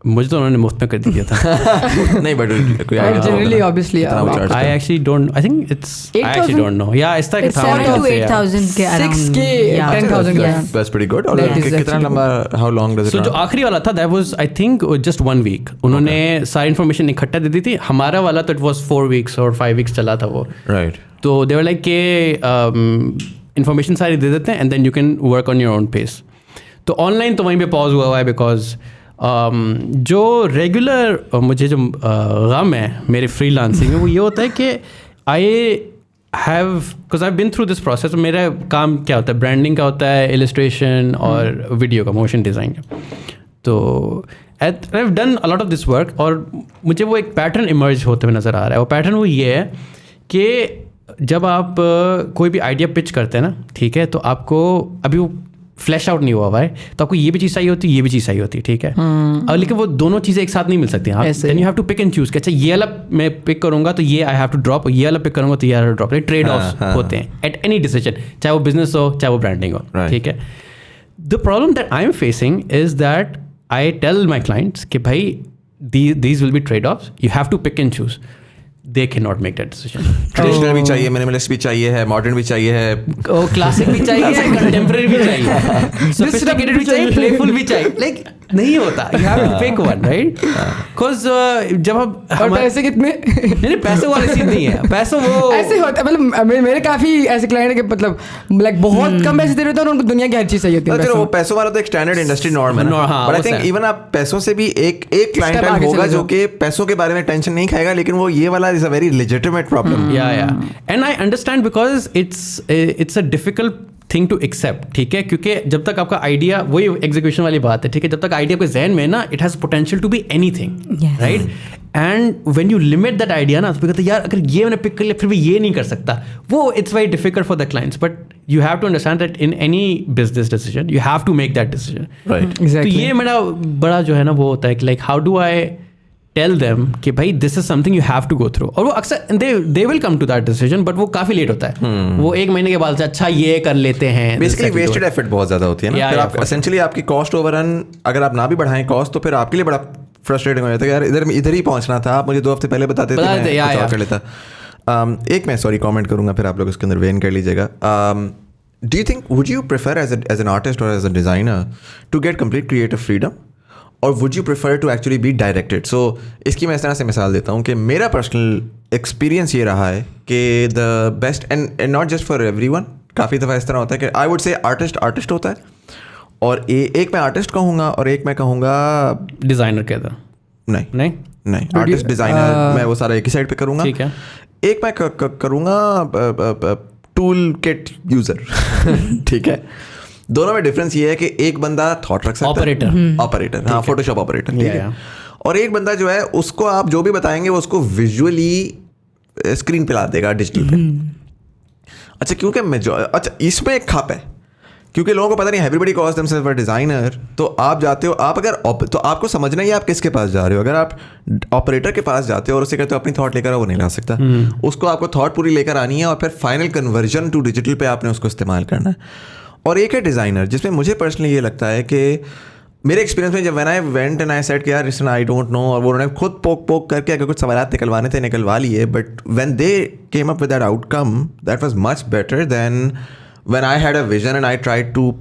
मुझे तो उन्होंने मुफ्त में कर दिया था। नहीं बट कोई generally obviously I actually don't, I think it's, I actually don't know. Yeah, it's like 7,000 to 8,000 के around. 6K, Yeah. 10,000 के around. That's pretty good. और That is कितना actually लंबा, how long does it So जो run? आखिरी वाला था that was I think just 1 week. उन्होंने सारी इन्फॉर्मेशन इकट्ठा दे दी थी। हमारा वाला तो it was 4 weeks और 5 weeks चला था वो। Right. तो they were like के इन्फॉर्मेशन सारी दे देते हैं and then you can work on your own pace. तो ऑनलाइन तो वहीं पे पॉज हुआ है बिकॉज जो रेगुलर मुझे जो गम है मेरे फ्रीलांसिंग में वो ये होता है कि I have because I been through this process. मेरा काम क्या होता है, ब्रांडिंग का होता है, इलस्ट्रेशन और वीडियो का, मोशन डिज़ाइन का। तो I have done a lot of this work और मुझे वो एक पैटर्न इमर्ज होते हुए नज़र आ रहा है। वो पैटर्न वो ये है कि जब आप कोई भी आइडिया पिच करते हैं ना, ठीक है, तो आपको अभी वो फ्लैश आउट नहीं हुआ है, तो आपको ये भी चीज़ चाहिए होती है, ये भी चीज़ चाहिए होती है, ठीक है। और लेकिन वो दोनों चीज़ें एक साथ नहीं मिल सकती। Then you have to pick and choose कि अच्छा ये वाला मैं पिक करूँगा तो ये आई हैव टू ड्रॉप, ये वाला पिक करूँगा तो ये I have to drop. Trade offs होते हैं एट एनी डिसीजन, चाहे वो बिजनेस हो चाहे वो ब्रांडिंग हो, ठीक है। The problem that I am facing is that I tell my clients कि भाई these will be trade-offs, you have to pick and choose. They cannot make that decision. Traditional भी चाहिए, मिनिमलिस्ट भी चाहिए है, मॉडर्न भी चाहिए है, क्लासिक भी चाहिए, कंटेम्पररी भी चाहिए, सोफिस्टिकेटेड भी चाहिए, प्लेफुल भी चाहिए। लाइक नहीं होता, you have to pick one, right? Because जब हम और पैसे कितने? नहीं पैसे वाली चीज नहीं है, पैसे वो ऐसे होता है। मतलब मेरे काफी ऐसे क्लाइंट है कि मतलब लाइक बहुत कम पैसे दे रहे होते हैं और उनको दुनिया की हर चीज चाहिए होती है। चलो वो पैसों वाला तो एक स्टैंडर्ड इंडस्ट्री नॉर्म है, हाँ, बट आई थिंक इवन आप पैसों से भी एक क्लाइंट होगा जो कि पैसों के बारे में टेंशन नहीं खाएगा, लेकिन वो ये वाला is a very legitimate problem. yeah and I understand because it's a difficult thing to accept, ठीक है, क्योंकि जब तक आपका आइडिया, वही एग्जीक्यूशन वाली बात है, ठीक है, जब तक आइडिया आपके जहन में है ना, it has potential to be anything, right. And when you limit that idea ना, तो कहते हैं यार अगर ये मैंने पिक कर लिया फिर भी ये नहीं कर सकता, वो it's very difficult for the clients. But you have to understand that in any business decision you have to make that decision, right. तो ये मेरा बड़ा जो है ना वो होता है कि like how do I tell them कि भाई this is something you have to go through. और वो अक्सर they will come to that decision, but वो काफी लेट होता है। वो 1 महीने के बाद से अच्छा ये कर लेते हैं। बेसिकली वेस्टेड एफर्ट बहुत ज्यादा होती है ना, फिर आप एसेंशियली आपकी कॉस्ट ओवररन अगर आप ना भी बढ़ाएं कॉस्ट, तो फिर आपके लिए बड़ा फ्रस्ट्रेटिंग हो जाता है यार, इधर ही पहुंचना था, आप मुझे 2 हफ्ते पहले बताते थे, मैं कुछ और कर लेता। एक मैं सॉरी कमेंट करूंगा, फिर आप लोग उसके अंदर वेन कर लीजिएगा। Do you think would you prefer as an artist और as a designer to get complete creative freedom, और would you prefer to actually be directed? So इसकी मैं इस तरह से मिसाल देता हूँ कि मेरा पर्सनल एक्सपीरियंस ये रहा है कि the best and not just for everyone, काफ़ी दफ़ा इस तरह होता है कि आई वुड से आर्टिस्ट होता है और एक मैं आर्टिस्ट कहूँगा और एक मैं कहूँगा डिज़ाइनर के अंदर नहीं आर्टिस्ट डिज़ाइनर मैं वो सारा एक ही साइड पे करूँगा। ठीक है। एक मैं करूँगा टूल किट यूज़र ठीक है। दोनों में डिफरेंस ये है कि एक बंदा थॉट रख सकता है, ऑपरेटर हाँ, फोटोशॉप ऑपरेटर, ठीक है। और एक बंदा जो है उसको आप जो भी बताएंगे वो उसको विजुअली स्क्रीन पे ला देगा, डिजिटल पे। अच्छा क्योंकि अच्छा इसमें एक खप है क्योंकि लोगों को पता नहीं, everybody calls themselves a designer. तो आप जाते हो, आप अगर तो आपको समझना ही आप किसके पास जा रहे हो। अगर आप ऑपरेटर के पास जाते हो और उससे कहते हो अपनी थॉट लेकर आओ, वो नहीं ला सकता। उसको आपको थॉट पूरी लेकर आनी है और फिर फाइनल कन्वर्जन टू डिजिटल पे आपने उसको इस्तेमाल करना है। और एक है डिज़ाइनर, जिसमें मुझे पर्सनली ये लगता है कि मेरे एक्सपीरियंस में जब when I went and I said कि यार लिसन आई डोंट नो, और वो उन्होंने खुद पोक करके अगर कुछ सवाल निकलवाने थे निकलवा लिए, but when they came up with that outcome that was much better than when I had a vision and I tried to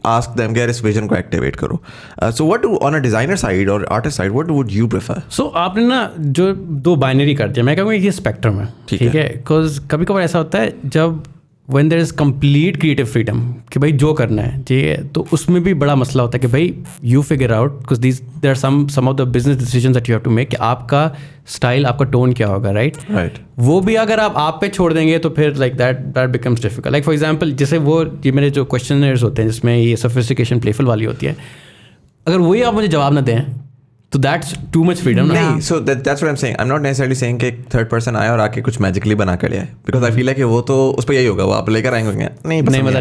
ask them कि यार इस विजन को एक्टिवेट करो। So what on a designer side और artist side what would you prefer? So आपने ना जो दो बाइनरी कर दिया, मैं कहूँगा ये स्पेक्ट्रम है, ठीक है। बिकॉज कभी कभार ऐसा होता है जब when there is complete creative freedom कि भाई जो करना है ठीक है, तो उसमें भी बड़ा मसला होता है कि भाई you figure out because there are some of the business decisions that you have to make कि आपका स्टाइल, आपका टोन क्या होगा, राइट। वो भी अगर आप पे छोड़ देंगे तो फिर like that becomes difficult। like for example जैसे वो ये मेरे जो क्वेश्चनर्स होते हैं जिसमें ये sophistication playful वाली होती है, अगर वही आप मुझे जवाब ना दें तो दैट्स टू मच फ्रीडम। नहीं, so that's what I am saying. I am not necessarily saying कि थर्ड पर्सन आया और आके कुछ मैजिकली बना कर ले आए, बिकॉज आई फील है कि वो तो उस पर यही होगा, वो आप लेकर आएंगे नहीं मज़ा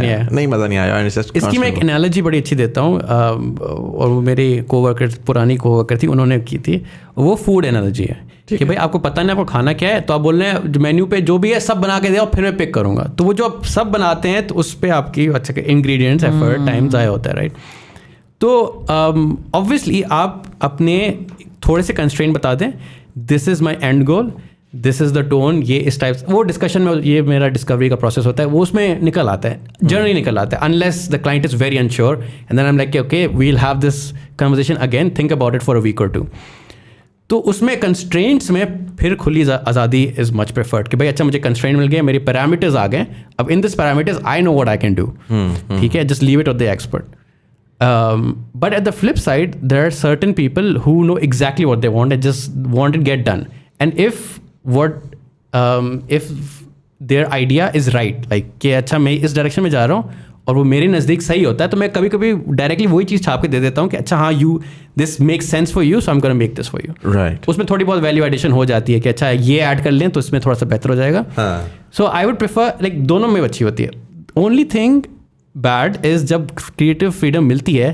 नहीं आया। इसकी मैं एक एनालॉजी बड़ी अच्छी देता हूँ और वो मेरी कोवर्कर, पुरानी कोवर्कर थी, उन्होंने की थी। वो फूड एनालॉजी है कि भाई आपको पता नहीं आपको खाना क्या है, तो आप बोल रहे हैं मेन्यू पे जो भी है सब बना के दे और फिर मैं पिक करूँगा। तो वो जो आप सब बनाते हैं तो उस पर आपकी अच्छा इंग्रेडिएंट्स, एफर्ट, टाइम ज़ाया होता है, राइट। तो ऑब्वियसली आप अपने थोड़े से कंस्ट्रेंट बता दें, this is my and goal, this is the tone, ये इस टाइप से। वो डिस्कशन में ये मेरा डिस्कवरी का प्रोसेस होता है, वो उसमें निकल आता है, जर्नली निकल आता है, unless the client is very unsure and then I am like okay we will have this conversation again, think about it for a week or two. तो उसमें कंस्ट्रेंट्स में फिर खुली आज़ादी इज़ मच प्रेफर्ड कि भाई अच्छा मुझे कंस्ट्रेंट मिल गए, मेरे पैरामीटर्स आ गए, अब in this parameters I know what I can do, ठीक है, just leave it of the expert. But at the flip side, there are certain people who know exactly what they want and just want it get done. And if their idea is right, like कि अच्छा मैं इस डायरेक्शन में जा रहा हूँ और वो मेरे नज़दीक सही होता है, तो मैं कभी कभी डायरेक्टली वही चीज़ छाप के दे देता हूँ कि अच्छा हाँ this makes sense for you, so I am gonna make this for you, right. उसमें थोड़ी बहुत वैल्यू एडिशन हो जाती है कि अच्छा ये ऐड कर लें तो इसमें थोड़ा सा बेहतर हो जाएगा। सो आई वुड प्रेफर लाइक दोनों में अच्छी होती है। ओनली थिंग बैड इज़ जब क्रिएटिव फ्रीडम मिलती है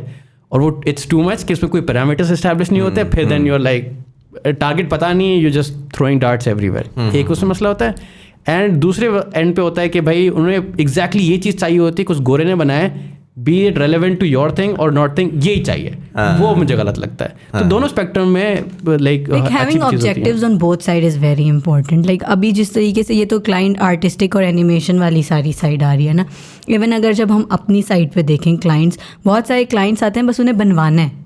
और वो इट्स टू मच कि इसमें कोई पैरामीटर्स एस्टैब्लिश नहीं होते, फिर then you are like target पता नहीं है, you just throwing darts everywhere. एक उसमें मसला होता है। एंड दूसरे एंड पे होता है कि भाई उन्हें एग्जैक्टली ये चीज़ चाहिए होती है, कुछ गोरे ने बनाया, be it relevant to your thing or not thing, यही चाहिए, वो मुझे गलत लगता है। तो दोनों स्पेक्ट्रम में like having objectives on both side is very important. Like अभी जिस तरीके से ये तो क्लाइंट आर्टिस्टिक और एनिमेशन वाली सारी साइड आ रही है ना, इवन अगर जब हम अपनी साइड पे देखें क्लाइंट्स, बहुत सारे क्लाइंट्स आते हैं बस उन्हें बनवाना है,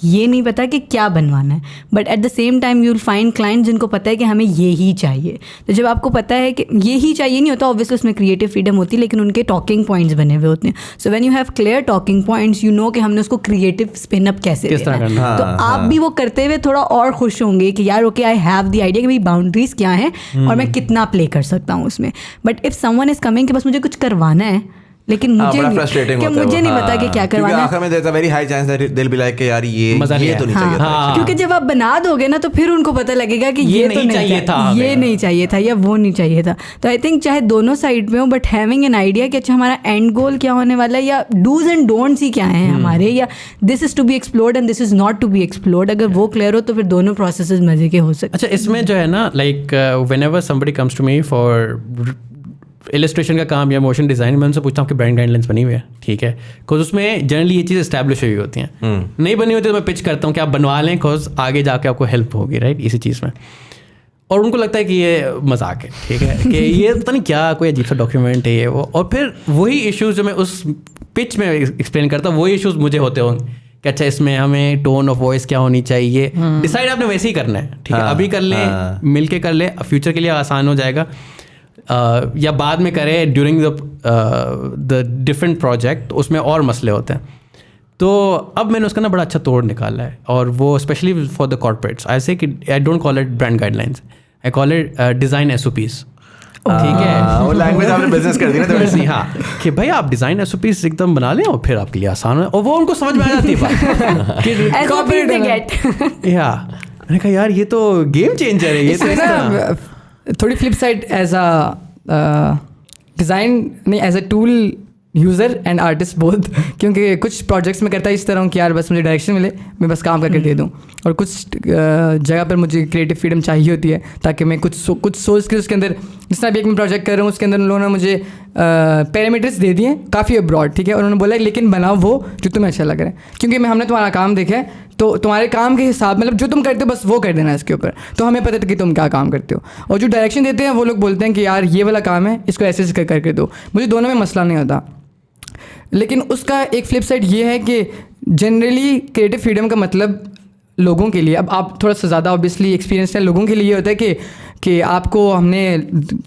ये नहीं पता कि क्या बनवाना है। But at the same time you will find clients जिनको पता है कि हमें ये ही चाहिए। तो जब आपको पता है कि ये ही चाहिए नहीं होता, ऑब्वियसली उसमें क्रिएटिव फ्रीडम होती है, लेकिन उनके टॉकिंग पॉइंट्स बने हुए होते हैं। So when you have clear talking points, you know कि हमने उसको क्रिएटिव स्पिन अप कैसे देना है। तो आप भी वो करते हुए थोड़ा और खुश होंगे कि यार okay I have the idea कि भाई बाउंड्रीज क्या हैं और मैं कितना प्ले कर सकता हूँ उसमें। But if someone is coming कि बस मुझे कुछ करवाना है, लेकिन मुझे नहीं पता कि क्या करवाना है, आखिर में there is a very high chance that they will be like कि यार ये तो नहीं चाहिए था। क्योंकि जब आप बना दोगे ना तो फिर उनको पता लगेगा कि ये तो नहीं चाहिए था, ये नहीं चाहिए था या वो नहीं चाहिए था। तो आई थिंक चाहे दोनों साइड में हो, बट हैविंग एन आइडिया कि अच्छा हमारा एंड गोल क्या होने वाला है, या डूज एंड डोंट्स ही क्या हैं हमारे, या this is to be explored and this is not to be explored, अगर वो क्लियर हो तो फिर दोनों प्रोसेसेस मजे के हो सकते। अच्छा, इसमें जो है ना like whenever somebody comes to me for illustration का काम या मोशन डिज़ाइन, मैं उनसे पूछता हूँ कि ब्रांड गाइडलाइंस बनी हुई है, ठीक है, बिकॉज उसमें जनरली ये चीज़ इस्टेब्लिश हुई होती हैं। नहीं बनी होती तो मैं पिच करता हूँ कि आप बनवा लें, बिकॉज आगे जाके आपको हेल्प होगी, राइट, इसी चीज़ में। और उनको लगता है कि ये मजाक है, ठीक है, कि ये पता नहीं क्या कोई अजीब सा डॉक्यूमेंट है ये वो, और फिर वही इश्यूज़ जो मैं उस पिच में एक्सप्लेन करता हूँ वही इश्यूज़ मुझे होते होंगे कि अच्छा इसमें हमें टोन ऑफ वॉइस क्या होनी चाहिए, डिसाइड आपने वैसे ही करना है, ठीक है, अभी कर लें, मिल के कर लें, फ्यूचर के लिए आसान हो जाएगा, या बाद में करें ड्यूरिंग द डिफरेंट प्रोजेक्ट, उसमें और मसले होते हैं। तो अब मैंने उसका ना बड़ा अच्छा तोड़ निकाला है, और वो स्पेशली फॉर द कॉर्पोरेट्स आई से कि I don't call it brand guidelines, I call it design SOPs। ठीक है, वो लैंग्वेज आपने बिजनेस कर दी ना थोड़ी सी। हाँ, कि भाई आप डिज़ाइन SOPs एकदम बना लें और फिर आपके लिए आसान है, और वो उनको समझ में आ जाती है बात कि SOPs they get। या मैंने कहा यार ये तो गेम चेंजर है ये तो। इसमें ना थोड़ी flip side as a design नहीं, as a tool user and artist both, क्योंकि कुछ प्रोजेक्ट्स में करता है इस तरह हूँ कि यार बस मुझे डायरेक्शन मिले, मैं बस काम करके दे दूँ, और कुछ जगह पर मुझे क्रिएटिव फ्रीडम चाहिए होती है ताकि मैं कुछ सोच के उसके अंदर, जिस तरह भी एक मैं प्रोजेक्ट कर रहा हूँ उसके अंदर उन लोगों ने मुझे पैरामीटर्स दे दिए काफ़ी अब्रॉड, ठीक है, और उन्होंने बोला लेकिन बनाओ वो जो तुम्हें अच्छा लग रहा है, क्योंकि हमने तुम्हारा काम देखा है तो तुम्हारे काम के हिसाब मतलब जो तुम करते हो बस वो कर देना इसके ऊपर, तो हमें पता था कि तुम क्या काम करते हो। और जो डायरेक्शन देते हैं वो लोग बोलते हैं कि यार ये वाला काम है, इसको ऐसे ऐसे करके दो, मुझे दोनों में मसला नहीं होता। लेकिन उसका एक फ्लिप साइड ये है कि जनरली क्रिएटिव फ्रीडम का मतलब लोगों के लिए, अब आप थोड़ा सा ज़्यादा ऑब्वियसली एक्सपीरियंस है, लोगों के लिए होता है कि आपको हमने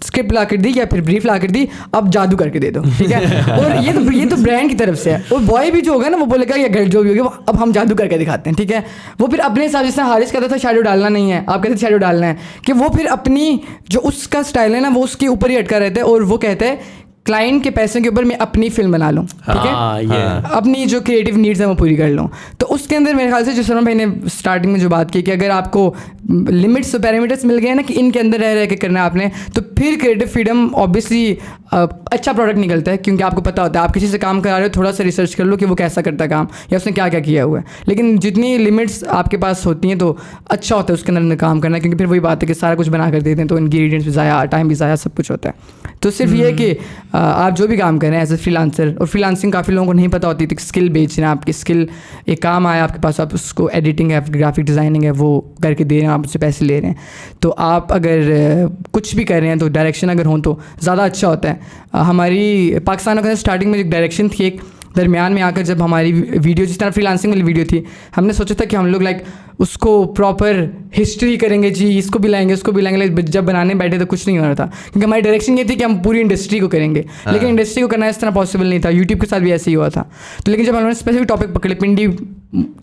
स्क्रिप्ट ला कर दी या फिर ब्रीफ ला कर दी, अब जादू करके दे दो, ठीक है। और ये तो ब्रांड की तरफ से है, और बॉय भी जो होगा ना वो बोलेगा या गर्ल जो भी होगी अब हम जादू करके दिखाते हैं, ठीक है। वो फिर अपने हिसाब से हारिस कहता था शैडो डालना नहीं है, आप कहते शैडो डालना है, कि वो फिर अपनी जो उसका स्टाइल है ना वो उसके ऊपर ही अटका रहता है, और वो कहता है क्लाइंट के पैसे के ऊपर मैं अपनी फिल्म बना लूँ, ठीक है, अपनी जो क्रिएटिव नीड्स हैं वो पूरी कर लूँ। तो उसके अंदर मेरे ख्याल से जो शर्मा भाई ने स्टार्टिंग में जो बात की कि अगर आपको लिमिट्स और पैरामीटर्स मिल गए ना कि इनके अंदर रह के करना है आपने, तो फिर क्रिएटिव फ्रीडम ऑब्वियसली अच्छा प्रोडक्ट निकलता है, क्योंकि आपको पता होता है आप किसी से काम करा रहे हो, थोड़ा सा रिसर्च कर लो कि वो कैसा करता है काम या उसने क्या क्या किया हुआ है। लेकिन जितनी लिमिट्स आपके पास होती हैं तो अच्छा होता है उसके अंदर काम करना, क्योंकि फिर वही बात है कि सारा कुछ बना कर देते हैं तो इंग्रेडिएंट्स भी ज़ाया, टाइम भी ज़ाया, सब कुछ होता है। तो सिर्फ ये कि आप जो भी काम करें एज ए फ्रीलांसर, और फ्रीलांसिंग काफ़ी लोगों को नहीं पता होती थी, स्किल बेचना, आपकी स्किल एक काम आया आपके पास, आप उसको एडिटिंग है, ग्राफिक डिज़ाइनिंग है, वो करके दे रहे हैं, आप उससे पैसे ले रहे हैं। तो आप अगर कुछ भी कर रहे हैं तो डायरेक्शन अगर हो तो ज़्यादा अच्छा होता है। हमारी पाकिस्तान के स्टार्टिंग में एक डायरेक्शन थी, एक दरमियान में आकर जब हमारी वीडियो जिस तरह फ्रीलांसिंग वाली वीडियो थी, हमने सोचा था कि हम लोग लाइक उसको प्रॉपर हिस्ट्री करेंगे, जी इसको भी लाएंगे उसको भी लाएंगे, जब बनाने बैठे तो कुछ नहीं हो रहा था, क्योंकि हमारी डायरेक्शन ये थी कि हम पूरी इंडस्ट्री को करेंगे, लेकिन इंडस्ट्री को करना इस तरह पॉसिबल नहीं था। यूट्यूब के साथ भी ऐसे ही हुआ था। तो लेकिन जब हमने स्पेसिफिक टॉपिक पकड़े, पिंडी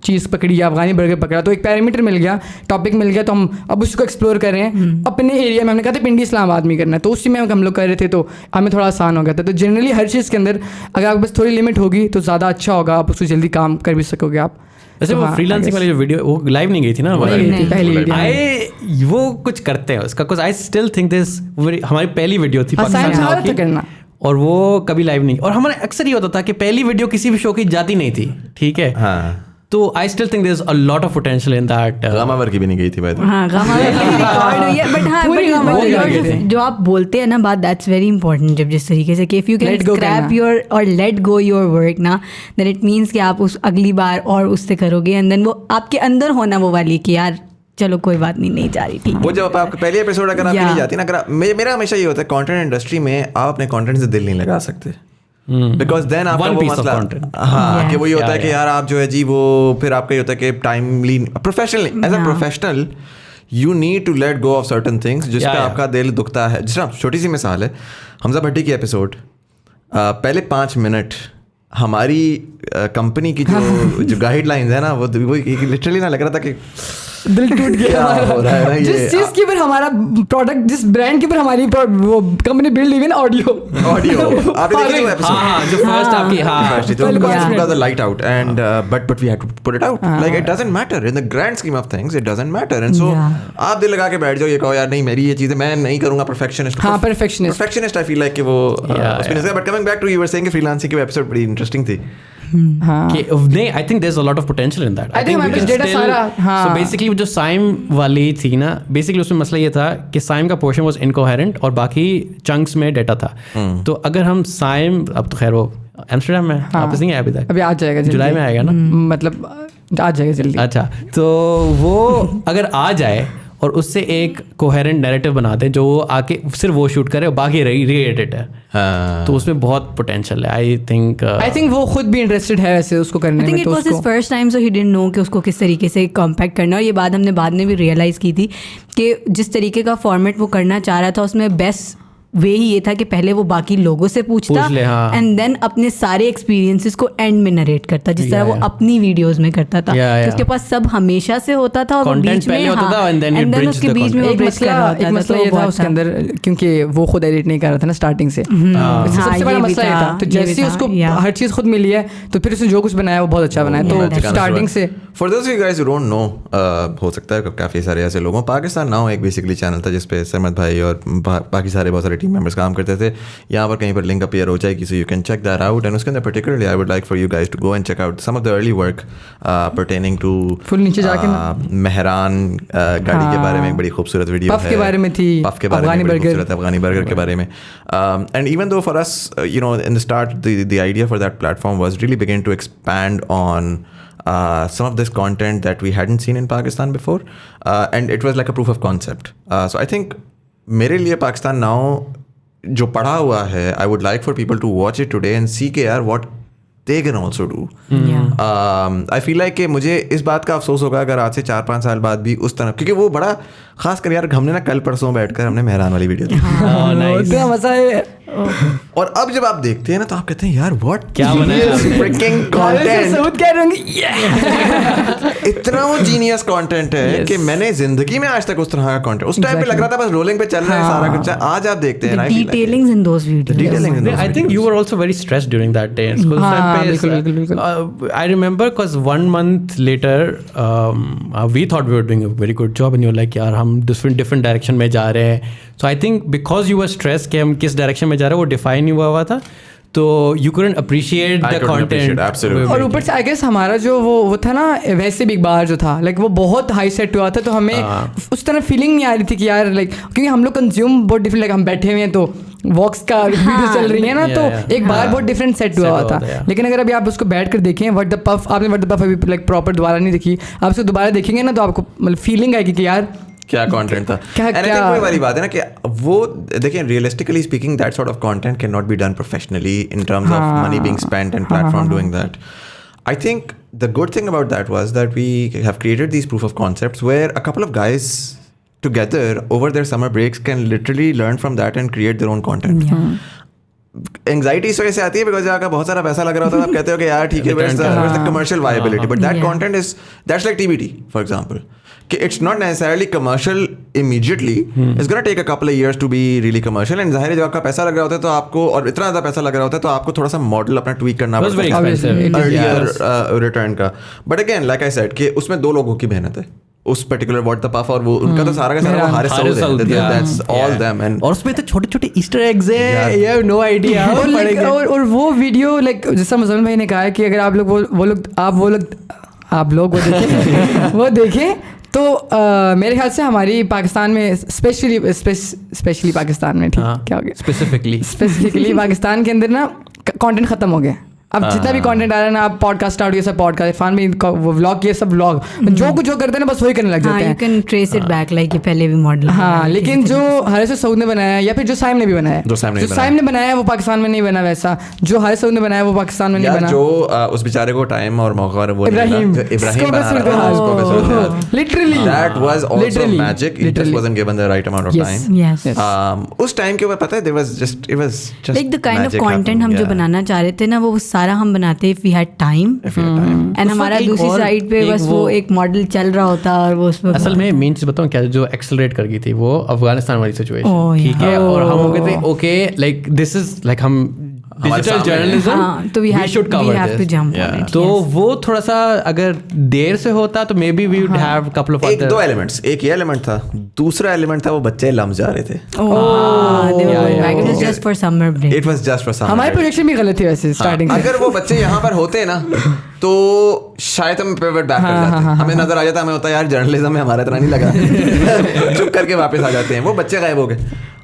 चीज़ पकड़ी या अफगानी बर्गर पकड़ा, तो एक पैरामीटर मिल गया, टॉपिक मिल गया, तो हम अब उसको एक्सप्लोर कर रहे हैं अपने एरिया में। हमने कहा था पिंडी इस्लामाबाद में करना है, तो उसी में हम लोग कर रहे थे, तो हमें थोड़ा आसान हो गया था। तो जनरली हर चीज़ के अंदर अगर आपके पास थोड़ी लिमिट होगी तो ज़्यादा अच्छा होगा, आप उसको जल्दी काम कर भी सकोगे आप। वैसे वो फ्रीलांसिंग वाली जो वीडियो वो लाइव नहीं गई थी ना, पहली वीडियो वो कुछ करते हैं उसका, कुछ आई स्टिल थिंक दिस हमारी पहली वीडियो थी पाकिस्तान की करना, और वो कभी लाइव नहीं। और हमारा अक्सर ये होता था कि पहली वीडियो किसी भी शो की जाती नहीं थी, ठीक है। हाँ। तो I still think there is a lot of potential in that. गामावर की भी नहीं गई थी भाई। हाँ, गामावर की रिकॉर्ड हुई है, बट हाँ, जो आप बोलते हैं ना बात, दैट्स वेरी इंपॉर्टेंट। जब जिस तरीके से कि if you can scrap your और लेट गो योर वर्क ना, देन इट मीन्स कि आप उस अगली बार और उससे करोगे, एंड देन वो आपके अंदर होना वो वाली कि यार चलो कोई बात नहीं जा रही, ठीक है। वो जब आपका पहले एपिसोड अगर आपकी नहीं जाती ना, अगर मेरा हमेशा ये होता है कंटेंट इंडस्ट्री में आप अपने कंटेंट से दिल नहीं लगा सकते, बिकॉज देन आपका वो मसला, हाँ, कि वो ये होता है कि यार आप जो है जी वो फिर आपका ये होता है कि timely professionally as a professional you need to let go of certain things जिस पे आपका दिल दुखता है। जिस तरह छोटी सी मिसाल है, हमजा भट्टी की एपिसोड पहले 5 मिनट हमारी कंपनी की जो गाइडलाइंस है ना, वो लिटरली ना लग रहा था कि दिल टूट गया हो रहा है ना, जिस चीज के ऊपर हमारा प्रोडक्ट, जिस ब्रांड के ऊपर हमारी वो कंपनी बिल्ड इवन ऑडियो आपने देखी वो एपिसोड, हां जो फर्स्ट आपकी, हां तो because the light out and but we had to put it out, like it doesn't matter in the grand scheme of things, it doesn't matter, and so आप दिल लगा के बैठ जाओ, ये कहो यार नहीं मेरी ये चीजें मैं नहीं करूंगा, perfectionist I feel like कि वो उसमें। but coming back to you were saying कि freelancing की एपिसोड बड़ी इंटरेस्टिंग थी। नहीं, I think there's a lot of potential in that. I think we can still, so basically जो साइम वाली थी ना, बेसिकली उसमें मसला ये था कि साइम का पोर्शन वाज इनकोहेरेंट और बाकी चंक्स में डेटा था। तो अगर हम साइम, अब तो खैर वो एम्स्टर्डम में वापस नहीं आया अभी तक, अभी आ जाएगा, जुलाई में आएगा ना, मतलब आ जाएगा जल्दी। अच्छा, तो वो अगर आ जाए और उससे एक कोहेरेंट नैरेटिव बना दे जो आके सिर्फ वो शूट करे और बाकी री-एडिट है, तो उसमें बहुत पोटेंशियल है। आई थिंक वो खुद भी इंटरेस्टेड है वैसे उसको करने में। I think it was his first time, so he didn't know कि उसको किस तरीके से कॉम्पैक्ट करना। और ये बात हमने बाद में भी रियलाइज़ की थी कि जिस तरीके का फॉर्मेट वो करना चाह रहा था उसमें बेस्ट वे ही ये था कि पहले वो बाकी लोगों से पूछता पूछ ले, हाँ। एंड देन अपने सारे एक्सपीरियंसेस को एंड में नरेट करता, जिस तरह वो अपनी वीडियोस में करता था। तो उसके पास सब हमेशा से होता था और वो Content बीच में पहले होता था, and then it bridged उसके the बीच में वो एक ब्रिज कर रहा होता था। मसला तो ये था बहुत उसके अंदर, क्योंकि वो खुद एडिट नहीं कर रहा था ना स्टार्टिंग से, सबसे बड़ा ये भी मसला ये था, था। तो ये भी जैसे ही था, उसको yeah. हर चीज़ खुद मिली है तो फिर उसने जो कुछ बनाया वो बहुत अच्छा बनाया। तो स्टार्टिंग से for those you guys who don't know, हो सकता है काफ़ी सारे ऐसे लोगों, पाकिस्तान नाउ एक बेसिकली चैनल था जिसपे सरमद भाई और बाकी सारे बहुत सारे टीम मेंबर्स काम करते थे। यहाँ पर कहीं पर लिंक अपीयर हो जाएगी, so you can check that out. And उसके अंदर particularly I would like for you guys to go and check out some of the early work pertaining to फुल नीचे जाके मेहरान गाड़ी के बारे में एक बड़ी खूबसूरत वीडियो पफ के बारे में थी, पफ के बारे में बड़ी खूबसूरत अफगानी बर्गर के बारे में। And even though for us you know in the start the idea for that platform was really begin to expand on some of this content that we hadn't seen in Pakistan before, and it was like a proof of concept. So I think मेरे लिए पाकिस्तान नाउ जो पढ़ा हुआ है, I would like for people to watch it today and see के यार what they can also do. I feel like कि मुझे इस बात का अफसोस होगा अगर आज से 4-5 साल बाद भी उस तरह, क्योंकि वो बड़ा खास कर यार हमने ना कल परसों बैठकर हमने मेहरान वाली वीडियो देखी, इतना मजा है। और अब जब आप देखते हैं ना तो आप कहते हैं यार व्हाट क्या बनाया freaking content, सबूत कह रहे होंगे इतना वो जीनियस कंटेंट है कि मैंने जिंदगी में आज तक उस तरह का कंटेंट उस टाइम पे लग रहा था बस रोलिंग पे चल रहा है सारा कुछ। आज आप देखते हैं detailings in those videos. I think you were also very stressed during that day in school. I remember because 1 month later we thought we were doing a very good job and you were like यार हम different direction में जा रहे हैं। So I think because you were stressed कि हम किस direction में जा रहे हैं वो define नहीं हुआ था, तो you couldn't appreciate the content. Absolutely. और ऊपर से आई गेस हमारा जो वो था ना वैसे बिग बार जो था लाइक वो बहुत हाई सेट हुआ था, तो हमें उस तरह फीलिंग नहीं आ रही थी कि यार लाइक, क्योंकि हम लोग कंज्यूम बहुत डिफरेंट, लाइक हम बैठे हुए हैं तो वॉक्स का वीडियो चल रही है ना, तो एक बार बहुत डिफरेंट सेट हुआ था। लेकिन अगर अभी आप उसको बैठ कर देखें व्हाट द पफ, आपने व्हाट द पफ अभी लाइक प्रॉपर दोबारा नहीं देखी, आप उसको दोबारा देखेंगे ना तो आपको मतलब फीलिंग आएगी कि यार क्या कंटेंट था। एंड आई थिंक वही वाली बात है ना कि वो देखिए realistically speaking that sort of content can not be done professionally in terms of money being spent and platform doing that. I think the good thing about that was that we have created these proof of concepts where a couple of guys together over their summer breaks can literally learn from that and create their own content. Anxiety इस वजह से आती है बिकॉज आपका बहुत सारा पैसा लग रहा होता है, आप कहते हो कि यार ठीक है where's the commercial viability, but that content is that's like TBT for example कि it's not necessarily commercial immediately, it's gonna take a couple of years to be really commercial, and जाहिर है जब आपका पैसा लग रहा होता है तो आपको, और इतना ज़्यादा पैसा लग रहा होता है तो आपको थोड़ा सा मॉडल अपना ट्वीक करना पड़ता है अर्लियर रिटर्न का। But again like I said कि उसमें 2 लोगों की मेहनत है उस पर्टिकुलर व्हाट द पफ, और वो उनका तो सारा का सारा वो हारिस सऊद है, दैट्स ऑल देम। एंड और उसमें तो छोटे-छोटे ईस्टर एग्स है, you have no idea। और वो वीडियो लाइक जैसा मुज़म्मिल भाई ने कहा है कि अगर आप लोग वो देखें तो मेरे ख्याल से हमारी पाकिस्तान में स्पेशली पाकिस्तान में, ठीक क्या हो गया स्पेसिफिकली पाकिस्तान के अंदर ना कंटेंट ख़त्म हो गया। अब जितना भी कंटेंट आ रहा है ना, आप पॉडकास्ट स्टार्ट किया, सब पॉडकास्ट, इरफान भी वो व्लॉग किए, सब व्लॉग जो कुछ जो करते हैं ना बस वही करने लग जाते हैं। You can trace it back like ये पहले भी मॉडल। हाँ, लेकिन जो हारिस सऊद ने बनाया या फिर जो साइम ने भी बनाया, जो साइम ने बनाया वो पाकिस्तान में नहीं बना वैसा, जो हारिस सऊद ने बनाया वो पाकिस्तान में नहीं बना। जो उस बेचारे को टाइम और मौका वो Ibrahim literally that was also magic, it just wasn't given the right amount of time. उस टाइम के ऊपर पता है it was just like the kind of content हम जो बनाना चाह रहे थे ना वो सारा हम बनाते we had time and हमारा दूसरी साइड पे बस वो एक मॉडल चल रहा होता और वो उसमें असल में मेन चीज बताऊं क्या जो एक्सेलरेट कर गई थी वो अफगानिस्तान वाली सिचुएशन, ठीक है, और हम हो गए थे okay like this is like हम डिजिटल जर्नलिज्म तो वी शुड कवर दिस, तो वो थोड़ा सा अगर देर से होता तो maybe we would have couple of other 2 elements. एक ये एलिमेंट था, दूसरा एलिमेंट था वो बच्चे लम्स जा रहे थे। Just for summer break, it was just for summer. हमारी प्रोजेक्शन भी गलत थी वैसे स्टार्टिंग में। अगर वो बच्चे यहाँ पर होते ना तो शायद हम पिवट बैक कर जाते, हमें नजर आ जाता, हमें होता यार जर्नलिज्म में हमारा इतना नहीं लगा, चुप करके वापस आ जाते हैं। वो बच्चे गायब हो गए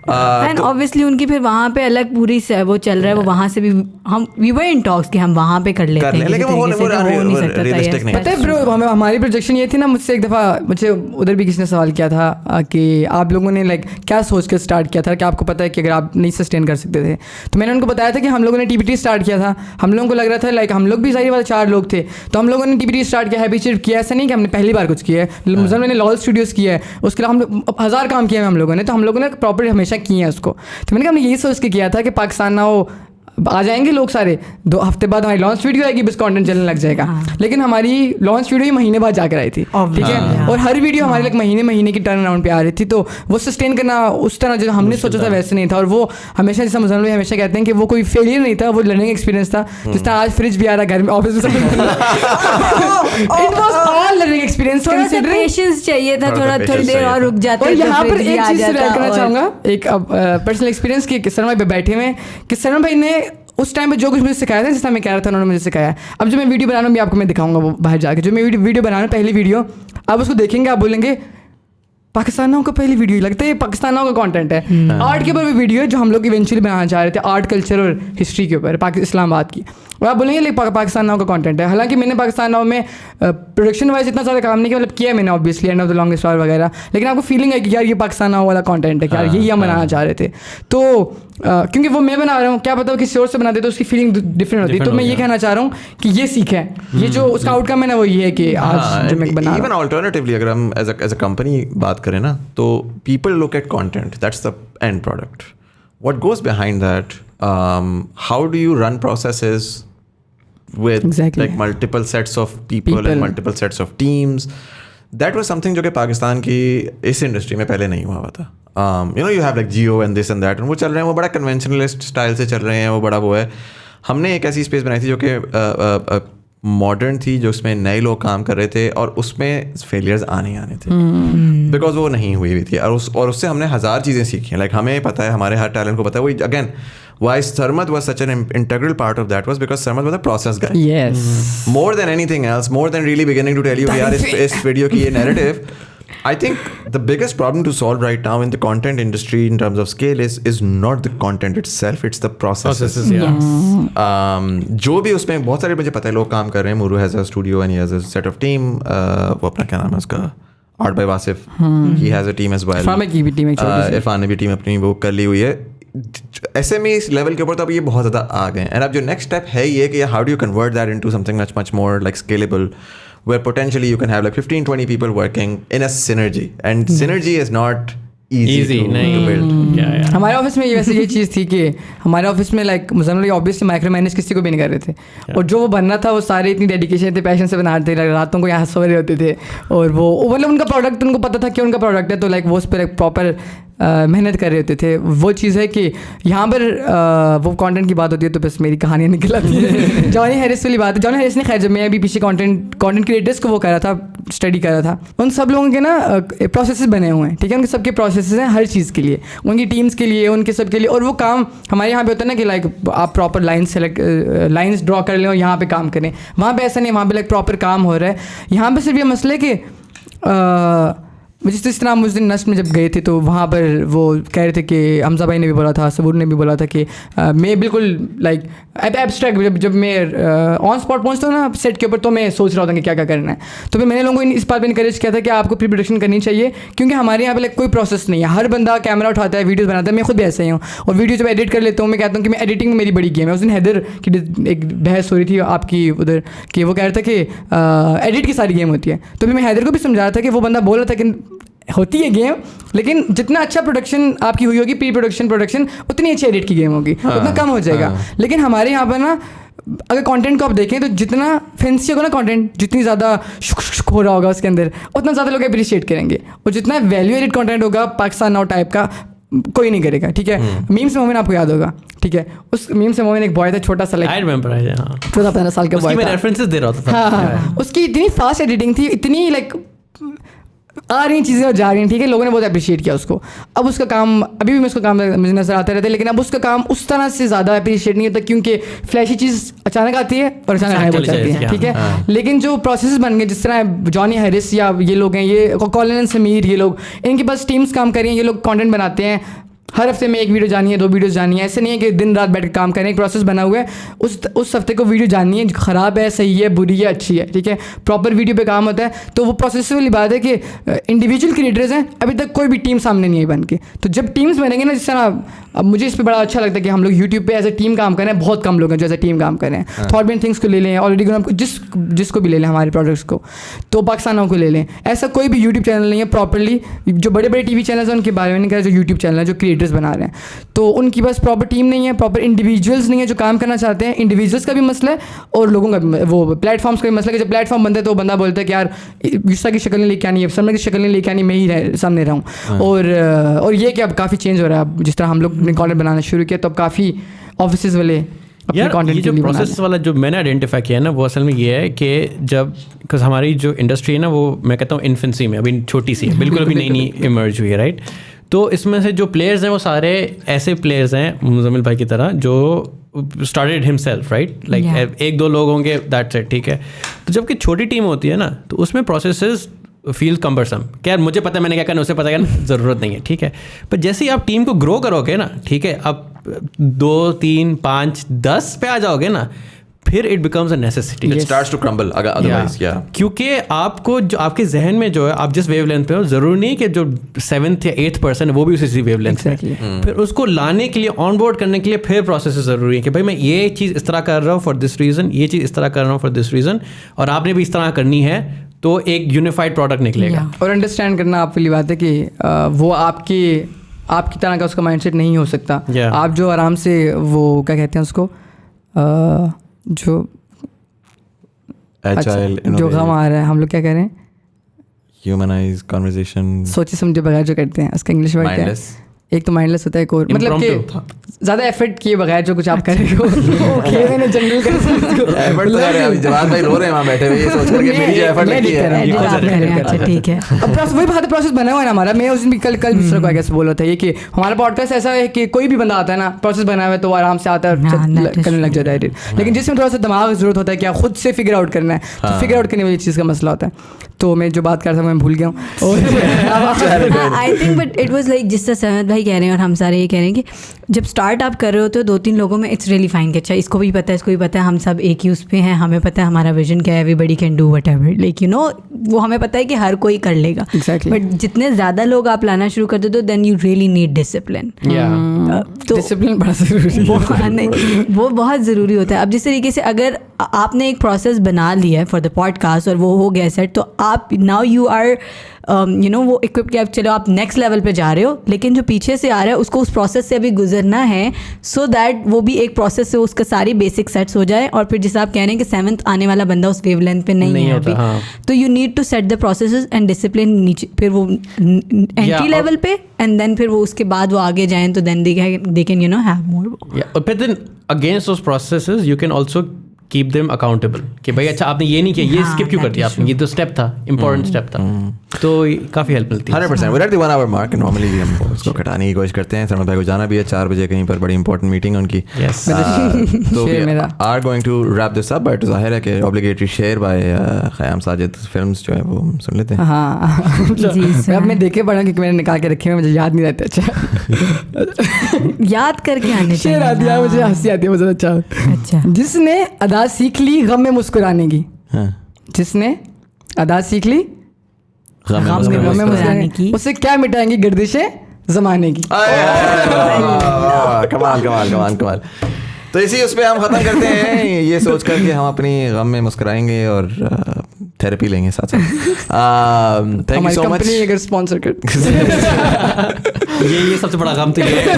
एंड ऑब्वियसली उनकी फिर वहाँ पे अलग पूरी वो चल रहा है, वो वहाँ से भी हम वी वर इन टॉक्स कि हम वहाँ पे कर लेते हैं, लेकिन वो नहीं सकता था। पता है ब्रो, हमारी प्रोजेक्शन ये थी ना, मुझसे एक दफ़ा मुझे उधर भी किसी ने सवाल किया था कि आप लोगों ने लाइक क्या सोच कर स्टार्ट किया था कि आपको पता है कि अगर आप नहीं सस्टेन कर सकते थे, तो मैंने उनको बताया था कि हम लोगों ने TBT स्टार्ट किया था। हम लोगों को लग रहा था लाइक हम लोग भी सारी बात 4 लोग थे, तो हम लोगों ने TBT स्टार्ट किया, हैप्पी चिट किया, ऐसा नहीं कि हमने पहली बार कुछ किया है। मुझे मैंने लॉल स्टूडियोज़ किया है, उसके अलावा हम 1000 काम किए हैं हम लोगों ने, तो हम लोगों ने प्रॉपर हमेशा हमने किए हैं उसको। तो मैंने कहा हमने यही सोच के किया था कि पाकिस्तान नाउ आ जाएंगे लोग सारे, 2 हफ्ते बाद हमारी लॉन्च वीडियो आएगी, बस कंटेंट चलने लग जाएगा। लेकिन हमारी लॉन्च वीडियो ही महीने बाद जाकर आई थी, ठीक है, और हर वीडियो हमारे लग महीने की टर्न अराउंड पे आ रही थी। तो वो सस्टेन करना उस तरह जो हमने सोचा था वैसे नहीं था। और वो हमेशा, जैसा मुज़म्मिल भाई हमेशा कहते हैं कि वो कोई फेलियर नहीं था, वो लर्निंग एक्सपीरियंस था। जिस तरह आज फ्रिज भी आ रहा है घर में, ऑफिस में, it was all learning experience. थोड़ा सा पेशेंस चाहिए था, थोड़ी देर और रुक जाते। और यहाँ पर एक चीज़ शेयर करना चाहूँगा, एक पर्सनल एक्सपीरियंस की। किशन भाई बैठे हुए, किशन भाई ने उस टाइम पे जो कुछ मुझे सिखाया था, जिस टाइम मैं कह रहा था, उन्होंने मुझे सिखाया। अब जो मैं वीडियो बना रहा हूँ भी आपको मैं दिखाऊंगा, वो बाहर जाके जो मैं वीडियो बना रहा हूँ, पहली वीडियो आप उसको देखेंगे, आप बोलेंगे पाकिस्तान नाउ का पहली वीडियो लगता है ये पाकिस्तान नाउ का कंटेंट है। आर्ट के ऊपर भी वीडियो है जो हम लोग इवेंचुअली बनाना चाह रहे थे, आर्ट कल्चर और हिस्ट्री के ऊपर, इस्लामाबाद की। और आप बोलेंगे लेकिन पाकिस्तान नाउ का कंटेंट है। हालांकि मैंने पाकिस्तान नाउ में प्रोडक्शन वाइज इतना सारा काम नहीं किया, मतलब किया मैंने obviously, end of the longest war वगैरह, लेकिन आपको फीलिंग है कि यार ये पाकिस्तान नाउ वाला कंटेंट है, यार यही हम बनाना चाह रहे थे। तो क्योंकि वो मैं बना रहा हूँ, क्या पता किसी और से बनाते तो उसकी फीलिंग डिफरेंट होती है। तो मैं ये कहना चाह रहा हूँ कि ये सीखें, ये जो उसका आउटकम है ना वो ये है कि आज जो मैं बना रहा हूँ। इवन अल्टरनेटिवली अगर हम एज अ कंपनी बात करें ना, तो people look at content, that's the end product. What goes behind that, how do you run processes with like multiple sets of people and multiple sets of teams. That was something जो कि पाकिस्तान की इस इंडस्ट्री में पहले नहीं हुआ था। You know, you have like Jio and this and that, and वो चल रहे हैं, वो बड़ा कन्वेंशनलिस्ट स्टाइल से चल रहे हैं, वो बड़ा वो है। हमने एक ऐसी स्पेस बनाई थी जो कि मॉडर्न थी, जो उसमें नए लोग काम कर रहे थे और उसमें फेलियर्स आने थे, बिकॉज वो नहीं हुई थी। और उससे हमने 1000 चीज़ें सीखी हैं। लाइक हमें पता है, हमारे हर टैलेंट को पता है। वो again why Sarmad was such an integral part of that was because Sarmad was a process guy. Yes. More than anything else, more than really beginning to tell you yaar is video ki ye narrative. I think the biggest problem to solve right now in the content industry in terms of scale is not the content itself, it's the processes. जो भी उसमें बहुत सारे मुझे पता है लोग काम कर रहे हैं। Muru has a studio and he has a set of team. वो अपना क्या नाम है उसका, Art by Wasif. He has a team as well. Irfan की भी टीम एक छोटी सी, इरफान ने भी टीम अपनी वो कर ली हुई है। SME लेवल के ऊपर तो अब ये बहुत ज़्यादा आ गए हैं। एंड अब जो नेक्स्ट स्टेप है ये कि how do you convert that into something much more like scalable, where potentially you can have like 15-20 people working in a synergy, and synergy is not easy to build. हमारे ऑफिस में वैसे ये चीज़ थी कि हमारे ऑफिस में like Muzammil obviously micro manage किसी को भी नहीं कर रहे थे, और जो वो बनना था वो सारे इतनी डेडिकेशन थे, पैशन से बना रहे थे, रातों को यहाँ सो रहे होते थे। और वो मतलब उनका प्रोडक्ट उनको पता था कि उनका प्रोडक्ट है, तो लाइक वो उस पर एक प्रॉपर मेहनत कर रहे होते थे। वो चीज़ है कि यहाँ पर वो कंटेंट की बात होती है तो बस मेरी कहानियाँ निकल आती है। जॉनी हैरिस वाली बात है, जॉनी हैरिस ने खैर जब मैं अभी पीछे कंटेंट क्रिएटर्स को वो कर रहा था, स्टडी कर रहा था, उन सब लोगों के ना प्रोसेसेस बने हुए हैं, ठीक है, उनके सबके प्रोसेसेस हैं हर चीज़ के लिए, उनकी टीम्स के लिए, उनके सब के लिए। और वो काम हमारे यहाँ पे होता है ना कि लाइक आप प्रॉपर लाइन्स ड्रॉ कर लें और यहाँ पे काम करें। वहाँ पे ऐसा नहीं, वहाँ पे लाइक प्रॉपर काम हो रहा है। यहाँ पे सिर्फ ये मसला है कि जिस तरह हम उस दिन नस्ट में जब गए थे तो वहाँ पर वो कह रहे थे कि हमजा भाई ने भी बोला था, सबूर ने भी बोला था कि मैं बिल्कुल लाइक एब्स्ट्रैक्ट, जब मैं ऑन स्पॉट पहुँचता हूँ ना सेट के ऊपर, तो मैं सोच रहा होता कि क्या क्या करना है। तो फिर मैंने लोगों को इस बात पर इनकरेज किया था कि आपको प्री प्रोडक्शन करनी चाहिए, क्योंकि हमारे यहाँ पे लाइक कोई प्रोसेस नहीं है। हर बंदा कैमरा उठाता है, वीडियोज़ बनाता है, मैं खुद भी ऐसे ही हूँ। और वीडियो जब एडिट कर लेता हूँ, मैं कहता हूँ कि मैं एडिटिंग में मेरी बड़ी गेम है। उस दिन हैदर की एक बहस हो रही थी आपकी उधर कि वो कह रहा था कि एडिट की सारी गेम होती है। तो फिर मैं हैदर को भी समझा रहा था कि वो बंदा बोल रहा था कि होती है गेम, लेकिन जितना अच्छा प्रोडक्शन आपकी हुई होगी, प्री प्रोडक्शन उतनी अच्छी एडिट की गेम होगी, उतना कम हो जाएगा। लेकिन हमारे यहाँ पर ना अगर कंटेंट को आप देखें तो जितना फैंसी होगा ना कंटेंट, जितनी ज़्यादा शुक हो रहा होगा उसके अंदर, उतना ज़्यादा लोग अप्रिशिएट करेंगे। और जितना वैल्यू एडिड कंटेंट होगा पाकिस्तान नाउ टाइप का, कोई नहीं करेगा, ठीक है। मीम से मोमेंट आपको याद होगा, ठीक है, उस मीम से मोमेंट एक बॉय था छोटा सा, लाइक 14-15 साल का बॉय था, रेफरेंसेस दे रहा था। हाँ, उसकी इतनी फास्ट एडिटिंग थी, इतनी लाइक आ रही चीज़ें और जा रही हैं, ठीक है, लोगों ने बहुत अप्रिशिएट किया उसको। अब उसका काम, अभी भी मैं उसका काम मुझे नजर आता रहता है, लेकिन अब उसका काम उस तरह से ज़्यादा अप्रिशिएट नहीं होता, क्योंकि फ्लैशी चीज़ अचानक आती है और अचानक गायब हो जाती है, ठीक है। लेकिन जो प्रोसेस बन गए, जिस तरह जॉनी हैरिस या ये लोग हैं, ये कॉलिन समीर, ये लोग, इनके पास टीम्स काम कर रही हैं, ये लोग कंटेंट बनाते हैं, हर हफ्ते में एक वीडियो जानी है, 2 वीडियोस जानी है। ऐसे नहीं है कि दिन रात बैठ कर काम करें, एक प्रोसेस बना हुआ है। उस हफ्ते को वीडियो जाननी है, ख़राब है, सही है, बुरी है, अच्छी है, ठीक है, प्रॉपर वीडियो पे काम होता है। तो वो प्रोसेस वाली बात है कि इंडिविजुअल क्रिएटर्स हैं, अभी तक कोई भी टीम सामने नहीं आई बन के। तो जब टीम्स बनेंगे ना, जिस तरह अब मुझे इस पर बड़ा अच्छा लगता है कि हम लोग यूट्यूब पे एज ए टीम काम करें, बहुत कम लोग हैं जो एज ए टीम काम करें। थॉटबिन थिंग्स को ले लें, ऑलरेडी जिसको भी ले लें हमारे प्रोडक्ट्स को, तो पाकिस्तानों को ले लें। ऐसा कोई भी यूट्यूब चैनल नहीं है प्रॉपरली, जो बड़े बड़े TV चैनल्स हैं उनके बारे में नहीं कह रहा, जो यूट्यूब चैनल है जो क्रिएट क्रिएटर्स बना रहे हैं, तो उनकी बस प्रॉपर टीम नहीं है, प्रॉपर इंडिविजुअल्स नहीं है जो काम करना चाहते हैं। इंडिविजुअल्स का भी मसला है और लोगों का भी, वो प्लेटफॉर्म्स का भी मसला है कि जब प्लेटफॉर्म बनते हैं तो बंदा बोलता है कि यार यूसा की शक्ल नहीं लेके आनी है, सलमान की शक्ल नहीं लेके आनी, मैं ही सामने रहूँ। और ये कि अब काफ़ी चेंज हो रहा है। अब जिस तरह हम लोग ने कंटेंट बनाना शुरू किया तो अब काफ़ी ऑफिस वाले यार ये जो प्रोसेस वाला जो मैंने आइडेंटिफाई किया है ना, वो असल में ये है कि जब बिकॉज हमारी जो इंडस्ट्री है ना, वो मैं कहता हूँ इन्फेंसी में, अभी छोटी सी है, बिल्कुल अभी नई इमर्ज हुई है, राइट। तो इसमें से जो प्लेयर्स हैं वो सारे ऐसे प्लेयर्स हैं मुज़म्मिल भाई की तरह जो स्टार्टेड हिमसेल्फ, राइट, लाइक 1-2 लोग होंगे, दैट्स इट, ठीक है। तो जबकि छोटी टीम होती है ना, तो उसमें प्रोसेसेस फील कम्बरसम, क्या यार मुझे पता है मैंने क्या करना, उसे पता है ज़रूरत नहीं है, ठीक है। पर जैसे ही आप टीम को ग्रो करोगे ना, ठीक है, अब 2, 3, 5, 10 पे आ जाओगे ना, फिर it becomes a necessity, it starts to crumble otherwise. क्योंकि आपको जो आपके जहन में जो है, आप जिस वेवलेंथ पे हो, ज़रूरी नहीं कि जो 7th या 8th पर्सन है वो भी उसी वेवलेंथ पे। फिर उसको लाने के लिए, ऑन बोर्ड करने के लिए फिर प्रोसेस ज़रूरी है कि भाई मैं ये चीज़ इस तरह कर रहा हूँ फॉर दिस रीज़न, ये चीज़ इस तरह कर रहा हूँ फॉर दिस रीज़न, और आपने भी इस तरह करनी है, तो एक यूनिफाइड प्रोडक्ट निकलेगा। और अंडरस्टैंड करना आपके लिए बात है कि वो आपकी तरह का उसका माइंडसेट नहीं हो सकता। आप जो आराम से वो क्या कहते हैं उसको, जो जो गम आ रहा है, हम लोग क्या कह रहे हैं, ह्यूमनाइज कन्वर्सेशन, सोचे समझे बगैर जो करते हैं, उसका इंग्लिश वर्ड क्या है? एक तो माइंडलेस होता है, एक और मतलब कि ज़्यादा एफर्ट किए बगैर जो कुछ आप कर रहे हो। मैंने जनरल एफर्ट तो कर रहे हैं, जवाब भाई रो रहे हैं वहाँ बैठे हुए, ये सोच करके मेरी जो एफर्ट लगी है। अच्छा ठीक है, अब वही बात है, प्रोसेस बना हुआ है ना हमारा। मैं उस दिन भी कल दूसरे को कैसे बोला था ये कि हमारा पॉडकास्ट ऐसा है कि कोई भी बंदा आता है ना, प्रोसेस बना हुआ है तो आराम से आता है, करने लग जाता है। लेकिन जिसमें थोड़ा सा दिमाग की जरूरत होता है कि खुद से फिगर आउट करना है, तो फिगर आउट करने वाली चीज़ का मसला होता है। तो मैं जो बात कर रहा था मैं भूल गया हूँ। I think but it was like जिस तरह सहमद भाई कह रहे हैं और हम सारे ये कह रहे हैं कि जब स्टार्ट आप कर रहे हो तो 2-3 लोगों में इट्स रियली फाइन कि अच्छा इसको भी पता है, इसको भी पता है, हम सब एक ही उस पे हैं, हमें पता है हमारा विजन क्या है, everybody can do whatever, like you know, वो हमें पता है कि हर कोई कर लेगा। बट जितने ज़्यादा लोग आप लाना शुरू कर दो तो then you really need discipline. तो डिसिप्लिन बड़ा ज़रूरी, वो बहुत ज़रूरी होता है। अब जिस तरीके से अगर आपने एक प्रोसेस बना लिया है फॉर द पॉडकास्ट और वो हो गया सेट, तो आप now you are you know वो इक्विप कि आप चलो आप नेक्स्ट लेवल पे जा रहे हो, लेकिन जो पीछे से आ रहा है उसको उस प्रोसेस से अभी गुजरना है, सो दैट वो भी एक प्रोसेस से उसका सारी बेसिक सेट्स हो जाए। और फिर जैसे आप कह रहे हैं कि 7th आने वाला बंदा उस वेवलेंथ पे नहीं है अभी, तो you need to set the processes and discipline नीचे, फिर वो एंट्री लेवल पे, एंड देन फिर वो उसके बाद वो आगे जाएं तो then they can you know have more. But then against those processes you can also keep them accountable कि भाई अच्छा आपने ये नहीं किया, ये स्किप क्यों कर दिया आपने, ये तो स्टेप था, इंपॉर्टेंट स्टेप था, तो काफ़ी हेल्प मिलती है। 100% we're at the 1 hour mark, normally हम उसको घटाने की कोशिश करते हैं। सरमद भाई को जाना भी है 4 बजे कहीं पर, बड़ी इंपॉर्टेंट मीटिंग है उनकी। तो we are going to wrap this up, but जाहिर है कि obligatory share by Khayyam Sajid films जो है वो सुन लेते हैं। हाँ जी, अब मैं देखे पड़ा क्योंकि मैंने निकाल के रखे हैं, मुझे याद नहीं रहते। अच्छा याद करके आने शेर आ दिया, मुझे हंसी आती है बहुत। अच्छा, जिसने अदा सीख ली गम में मुस्कुराने की, जिसने अदा सीख ली गम में मुस्कुराने की, उससे क्या मिटाएंगी गर्दिशें ज़माने की। कमाल कमाल कमाल कमाल। तो इसी उस पर हम ख़त्म करते हैं, ये सोच कर कि हम अपनी गम में मुस्कुराएंगे और थेरेपी लेंगे साथ साथ। Thank you so much. अगर स्पॉन्सर कर ये सबसे बड़ा गम तो ये है।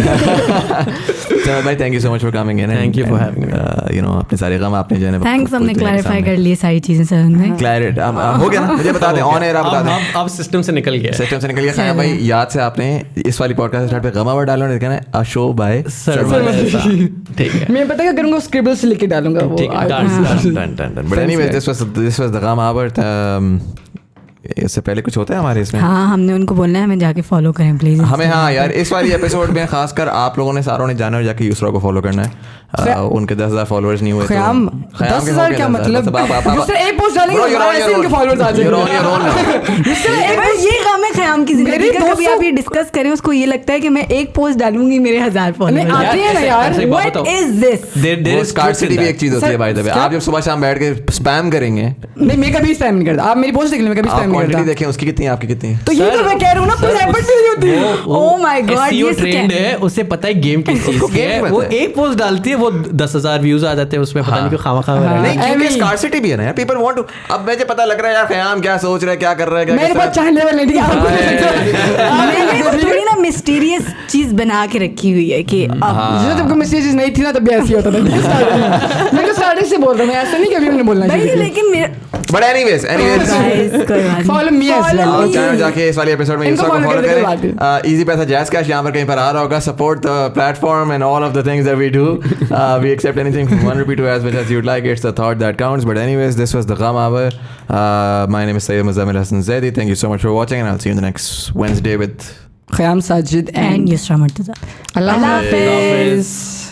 चलो भाई, thank you so much for coming in, thank you for having me. You know अपने सारे गम आपने जो है थैंक्स, हमने क्लैरिफाई कर लिए सारी चीज़ें सर में। क्लैरिट हो गया ना, मुझे बता दें ऑन एयर, आप बता दें। आप सिस्टम से निकल गया, सिस्टम से निकल गया। ख़याम भाई याद से आपने इस वाली पॉडकास्ट स्टार्ट पे गमा वर्ड डालो, नहीं कहना अ शो बाय सर। ठीक है, मैं पता क्या करूँगा, स्क्रिबल से लिख के डालूंगा वो। But anyways this was the gum hour. इससे पहले कुछ होता है हमारे इसमें? हाँ, हमने उनको बोलना है हमें जाके फॉलो करें प्लीज हमें। हाँ यार, इस वाली एपिसोड में खासकर आप लोगों ने सारों ने जाना और जाके यूसरा को फॉलो करना है। उनके 10,000 फॉलोअर्स नहीं हुए। ख़याम 10,000 क्या मतलब? एक पोस्ट डालेंगे ऐसे उनके फॉलोअर्स आ जाएंगे। ये काम है ख़याम की जिंदगी का, कभी आप ये डिस्कस करें उसको ये लगता है कि मैं एक पोस्ट डालूंगी मेरे 1000 फॉलोअर्स आते हैं ना यार। What is this? There is scarcity भी एक चीज होती है भाई। आप जब सुबह शाम बैठ के स्पैम करेंगे, नहीं मैं कभी स्पैम नहीं करता। आप मेरी पोस्ट देख लें, मैं कभी स्पैम नहीं क्वांटिटी करता। देखें उसकी कितनी है आपकी कितनी है तो ये तो मैं कह रहा हूँ ना, कोई एफर्ट भी नहीं होती। Oh my God, SEO ये ट्रेंड है, उसे पता है गेम किस चीज की game है, पता वो है। एक पोस्ट डालती है, वो 10,000 व्यूज आ जाते हैं उसमें, पता नहीं क्यों खामा नहीं क्योंकि mean- स्कार्सिटी भी है ना यार, पीपल वांट टू। अब मुझे पता लग रहा है यार ख़याम क्या सोच रहा है, क्या कर रहा है, क्या मेरे कैसा पास चाहे लेवल नहीं, ठीक है, आपको नहीं लगता। मैंने वो थोड़ी ना मिस्टीरियस चीज बना के रखी हुई है कि अब जो तुमको मैसेज नहीं थी ना तब भी ऐसी होता था। मैं तो साढ़े से बोल रहा हूँ, मैं ऐसा नहीं कभी हमने बोलना भाई चाहिए। लेकिन मेरा बट एनीवेज Guys, कोई बात नहीं। Follow me as well. Follow me. Channel जाके इस वाले एपिसोड में इनको यूसुफ को follow फॉलो करने की बात करें। इजी पैसा जैज़ कैश यहाँ पर कहीं पर आ रहा होगा। Support the platform and all of the things that we do. We accept anything from 1 rupee to as much as you'd like. It's the thought that counts. But anyways, this was the Gham Hour. My name is Sayyid Muzammil Hassan Zaidi. Thank you so much for watching, and I'll see you in the next Wednesday with Khayyam Sajid And Yusra Murtaza. Allah Hafiz. हाफिज़।